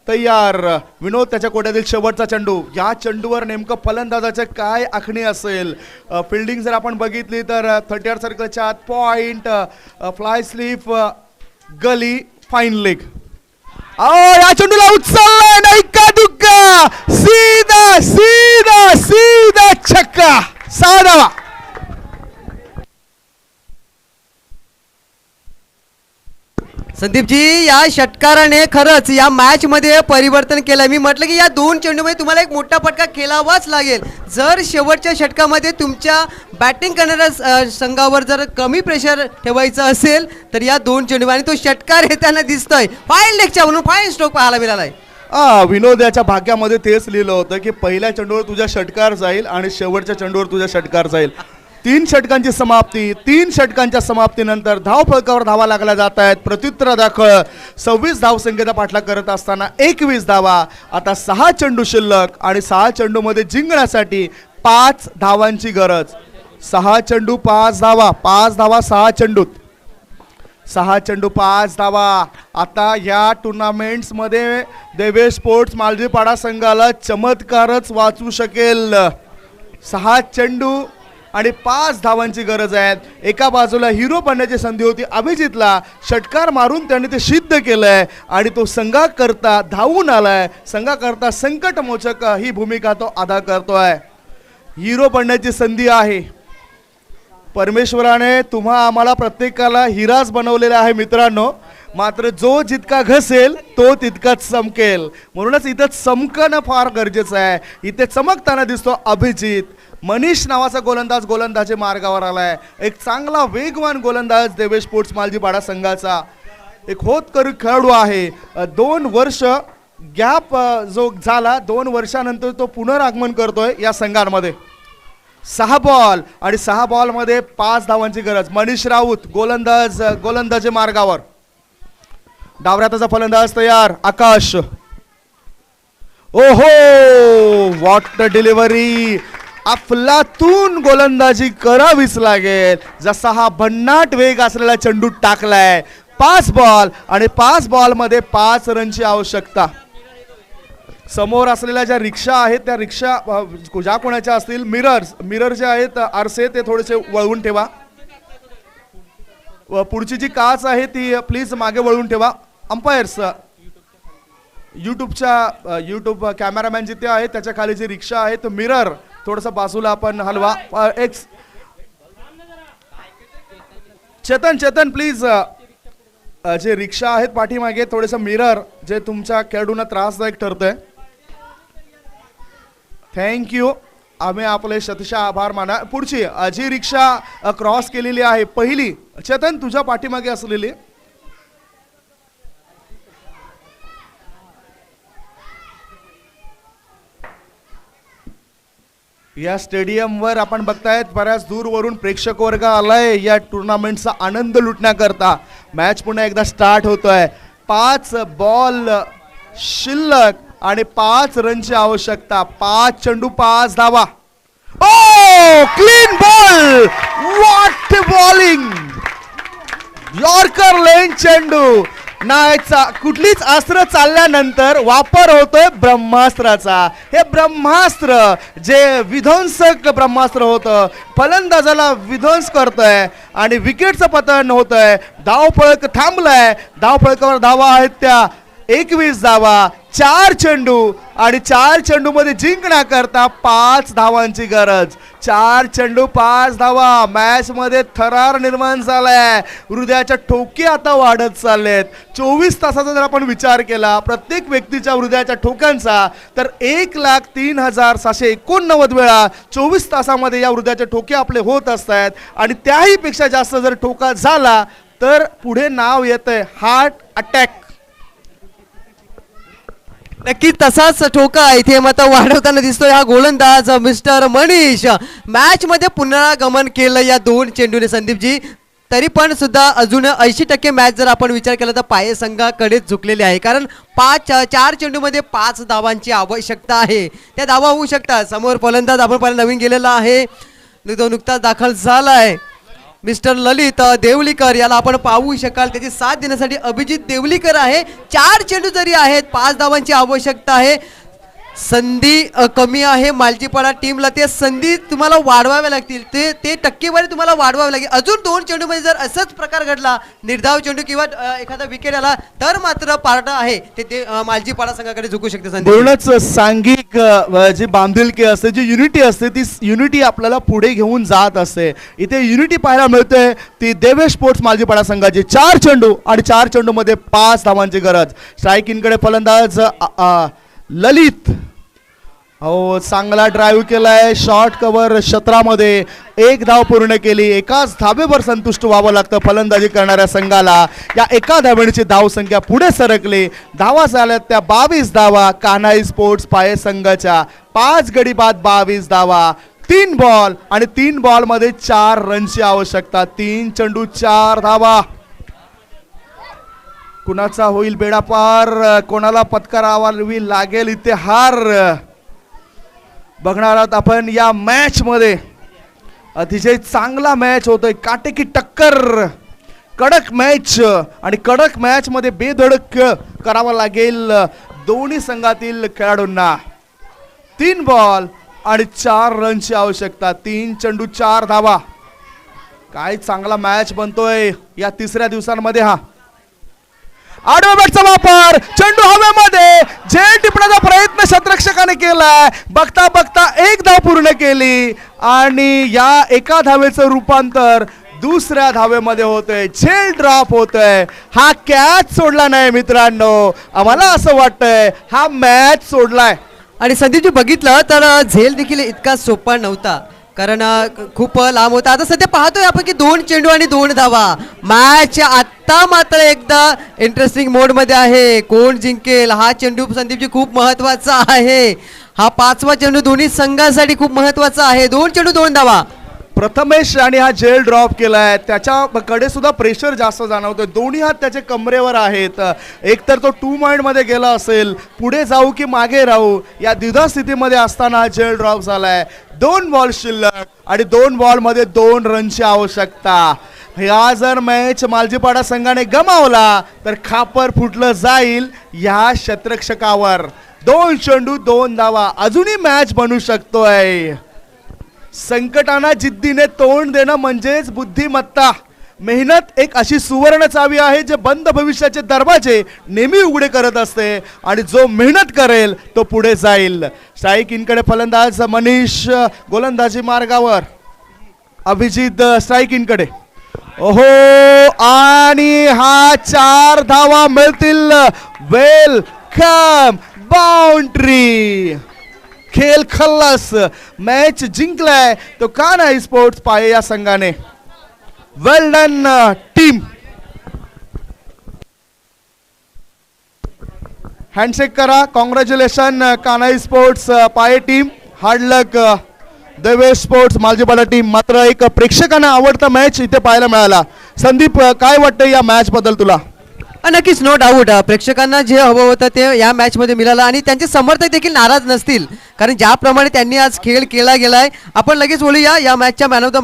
तयार, विनोद त्याच्या कोट्यातील शेवटचा चेंडू. या चेंडूवर नेमकं फलंदाजाचे काय आखणी असेल. फिल्डिंग जर आपण बघितली तर 30 सर्कलच्या आत पॉइंट, फ्लाय स्लीप, गली, फाईन लेग. या चेंडूला उचललाय, नाही का दुक्का, सीधा सीधा सीधा छक्का, 6 धावा. संदीपजी, या षटकाराने खरंच या मॅच मध्ये परिवर्तन केलं. मी म्हटलं की या 2 चेंडूमध्ये तुम्हाला एक मोठा फटका खेळावाच लागेल. जर शेवटच्या षटकामध्ये तुमच्या बॅटिंग करणाऱ्या संघावर जर कमी प्रेशर ठेवायचं असेल तर या 2 चेंडू, आणि तो षटकार येताना दिसतोय फाईन लेगच्या म्हणून फाईन स्ट्रोक पाहायला मिळालाय. विनोद याच्या भाग्यामध्ये तेच लिहिलं होतं की पहिल्या चेंडूवर तुझ्या षटकार जाईल आणि शेवटच्या चेंडूवर तुझ्या षटकार जाईल. 3 षटकांची समाप्ती. 3 षटकांच्या समाप्तीनंतर धावफलकावर धावा लागल्या जात आहेत. प्रत्युत्तर दाखल 26 धावसंख्येचा पाठलाग करत असताना 21 धावा. आता 6 चेंडू शिल्लक आणि 6 चेंडूमध्ये जिंकण्यासाठी 5 धावांची गरज. 6 चेंडू 5 धावा, 5 धावा 6 चेंडूत, 6 चेंडू 5 धावा. आता या टुर्नामेंट्समध्ये देवेश स्पोर्ट्स मालजीपाडा संघाला चमत्कारच वाचू शकेल. 6 चेंडू आणि 5 धावांची गरज आहे. एका बाजूला हिरो बनण्याची संधी होती अभिजितला, षटकार मारून त्याने ते सिद्ध केलंय आणि तो संघाकरता धावून आलाय. संघाकरता संकटमोचक ही भूमिका तो अदा करतोय. हिरो बनण्याची संधी आहे. परमेश्वराने तुम्हा आम्हाला प्रत्येकाला हिराच बनवलेला आहे मित्रांनो, मात्र जो जितका घसेल तो तितकाच चमकेल. म्हणूनच इथं चमकणं फार गरजेचं आहे. इथे चमकताना दिसतो अभिजित. मनीष नावाचा गोलंदाज गोलंदाजी मार्गावर आलाय. एक चांगला वेगवान गोलंदाज देवेश स्पोर्ट्स मालजीपाडा संघाचा एक होतकरू खेळाडू आहे. 2 वर्ष गॅप जो झाला, 2 वर्षानंतर तो पुनरागमन करतोय या संघांमध्ये. 6 बॉल आणि 6 बॉलमध्ये 5 धावांची गरज. मनीष राऊत गोलंदाज गोलंदाजी मार्गावर. डावऱ्याचा फलंदाज तयार, आकाश. ओहो, व्हॉट डिलिव्हरी. अफलातून गोलंदाजी करावीच लागेल. जसा हा भन्नाट वेग असलेला चेंडू टाकलाय. 5 बॉल आणि 5 बॉलमध्ये 5 रनची आवश्यकता. समोर असलेल्या ज्या रिक्षा आहेत त्या रिक्षा ज्या कोणाच्या असतील, मिरर जे आहेत आरसे ते थोडेसे वळवून ठेवा. पुढची जी काच आहे ती प्लीज मागे वळवून ठेवा. अंपायर्स यूट्यूब कॅमेरामॅन जिथे आहे त्याच्या खाली जी रिक्षा आहे तो मिरर थोडंसं बाजूला आपण हलवा. चेतन प्लीज, जे रिक्षा आहेत पाठीमागे थोडेस मिरर जे तुमच्या खेळाडूंना त्रासदायक ठरतंय. थँक्यू, आम्ही आपले शतशः आभार माना. पुढची जी रिक्षा क्रॉस केलेली आहे पहिली, चेतन तुझ्या पाठीमागे असलेली, या स्टेडियमवर आपण बघतायत बऱ्याच दूरवरून प्रेक्षक वर्ग आलाय या टुर्नामेंटचा आनंद लुटण्याकरता. मॅच पुन्हा एकदा स्टार्ट होतोय. 5 बॉल शिल्लक आणि 5 रनची आवश्यकता. 5 चेंडू 5 धावा. Oh clean ball, what bowling. Yorker length चेंडू. नायचा कुठलीच अस्त्र चालल्यानंतर वापर होतोय ब्रह्मास्त्राचा. हे ब्रह्मास्त्र जे विध्वंसक ब्रह्मास्त्र होतं, फलंदाजाला विध्वंस करतोय आणि विकेटचं पतन होतंय. धावफलक थांबलाय. धावफलकावर धावा आहेत त्या 21 धावा. 4 चेंडू आणि 4 चेंडू मध्ये जिंकण्याकरता 5 धावांची गरज. 4 चेंडू 5 धावा. मॅच मध्ये थरार निर्माण झालाय. हृदयाच्या ठोके आता वाढत चाललेत. 24 तासाचा जर आपण विचार केला प्रत्येक व्यक्तीच्या हृदयाच्या ठोक्यांचा, तर 1,03,789 वेळा 24 तासामध्ये या हृदयाचे ठोके आपले होत असतात. आणि त्याही पेक्षा जास्त जर ठोका झाला तर पुढे नाव येतंय हार्ट अटॅक. नक्की तसाच ठोका इथे मत वाढवताना दिसतोय हा गोलंदाज मिस्टर मनीष. मॅच मध्ये पुनरागमन केलं या दोन चेंडूने संदीपजी. तरी पण सुद्धा अजून 80% मॅच जर आपण विचार केला तर पाये संघाकडेच झुकलेले आहे. कारण 4 चेंडूमध्ये 5 धावांची आवश्यकता आहे. त्या धावा होऊ शकतात. समोर फलंदाज आपण पाहिलं नवीन गेलेला आहे, तो नुकताच दाखल झालाय मिस्टर ललित देवलीकर. याला आपण पाहू शकाल. त्याची साथ देण्यासाठी अभिजित देवलीकर आहे. 4 चेंडू जरी आहेत, 5 धावांची आवश्यकता आहे. संधी कमी आहे मालजीपाडा टीमला. ते संधी तुम्हाला वाढवाव्या लागतील. ते टक्केवारी तुम्हाला वाढवावी लागेल. अजून 2 चेंडूमध्ये जर असंच प्रकार घडला, निर्धाव चेंडू किंवा एखादा विकेट आला तर मात्र पार्ट आहे ते मालजीपाडा संघाकडे झुकू शकते. संधी बोलणंच सांघिक जी बांधिलकी असते, जी युनिटी असते, ती युनिटी आपल्याला पुढे घेऊन जात असते. इथे युनिटी पाहायला मिळते ती देवेश स्पोर्ट्स मालजीपाडा संघाची. 4 चेंडू आणि 4 चेंडूमध्ये 5 धावांची गरज. स्ट्राईक इनकडे फलंदाज ललित. हो, चांगला ड्राईव्ह केलाय. शॉर्ट कव्हर क्षेत्रामध्ये 1 धाव पूर्ण केली. एकाच धावेवर संतुष्ट व्हावं लागतं फलंदाजी करणाऱ्या संघाला. या एका धावेची धावसंख्या पुढे सरकली. धावा झाल्यात त्या 22 धावा कान्हाई स्पोर्ट्स पाये संघाच्या. 5 गडी बाद 22 धावा. 3 बॉल आणि 3 बॉलमध्ये 4 रनची आवश्यकता. 3 चेंडू 4 धावा. कुणाचा होईल बेडापार, कोणाला पत्करावी लागेल इथे हार, बघणार आहोत आपण या मॅच मध्ये. अतिशय चांगला मॅच होतोय, काटेकी टक्कर, कडक मॅच. आणि कडक मॅच मध्ये बेधडक करावा लागेल दोन्ही संघातील खेळाडूंना. 3 बॉल आणि 4 रनची आवश्यकता. 3 चेंडू 4 धावा. काय चांगला मॅच बनतोय या तिसऱ्या दिवसांमध्ये. हा आडव्या बॅटचा वापर, चेंडू हवेमध्ये, झेल टिपण्याचा प्रयत्न शतरक्षकाने केलाय. बघता बघता 1 धाव पूर्ण केली आणि या एका धावेचं रूपांतर दुसऱ्या धावेमध्ये होतंय. झेल ड्रॉप होतोय. हा कॅच सोडला नाही मित्रांनो. आम्हाला असं वाटतंय हा मॅच सोडलाय. आणि संदीपजी बघितलं तर झेल देखील इतका सोपा नव्हता, कारण खूप लांब होता. आता सध्या पाहतोय आपण की 2 चेंडू आणि 2 धावा. मॅच आता मात्र एकदा इंटरेस्टिंग मोड मध्ये आहे. कोण जिंकेल हा चेंडू संदीपजी खूप महत्वाचा आहे. हा 5वा चेंडू दोन्ही संघांसाठी खूप महत्वाचा आहे. 2 चेंडू 2 धावा. प्रथमेश आणि हा जेल ड्रॉप केलाय, त्याच्याकडे सुद्धा प्रेशर जास्त जाणवतोय. दोन्ही हात त्याचे कमरेवर आहेत. एकतर तो 2 माइंड मध्ये गेला असेल, पुढे जाऊ की मागे राहू या द्विधा स्थितीमध्ये असताना हा जेल ड्रॉप झालाय. 2 बॉल शिल्लक आणि 2 बॉल मध्ये 2 रनची आवश्यकता. हा जर मॅच मालजीपाडा संघाने गमावला तर खापर फुटलं जाईल या शतरक्षकावर. 2 चेंडू 2 धावा. अजूनही मॅच बनू शकतोय. संकटांना जिद्दीने तोंड देणं म्हणजेच बुद्धिमत्ता. मेहनत एक अशी सुवर्ण चावी आहे जे बंद भविष्याचे दरवाजे नेहमी उघडे करत असते आणि जो मेहनत करेल तो पुढे जाईल. स्ट्राईक इनकडे फलंदाज मनीष, गोलंदाजी मार्गावर अभिजित. स्ट्राईक इनकडे. ओहो, आणि हा 4 धावा मिळतील. Welcome boundary. खेळ खल्लास. मॅच जिंकलाय तो कान्हाई स्पोर्ट्स पाये या संघाने. वेल डन टीम. हँडशेक करा. कॉंग्रॅच्युलेशन कान्हाई स्पोर्ट्स पाये टीम. हार्ड लक देवेश स्पोर्ट्स मालजीपाडा टीम. मात्र एक प्रेक्षकांना आवडता मॅच इथे पाहायला मिळाला. संदीप, काय वाटतं या मॅच बद्दल तुला? नक्कीच, नो डाऊट. प्रेक्षकांना जे हवं होतं ते या मॅच मध्ये मिळालं आणि त्यांचे समर्थक देखील नाराज नसतील, कारण ज्याप्रमाणे त्यांनी आज खेळ केला गेलाय. आपण लगेच बोलूया या मॅचच्या मॅन ऑफ द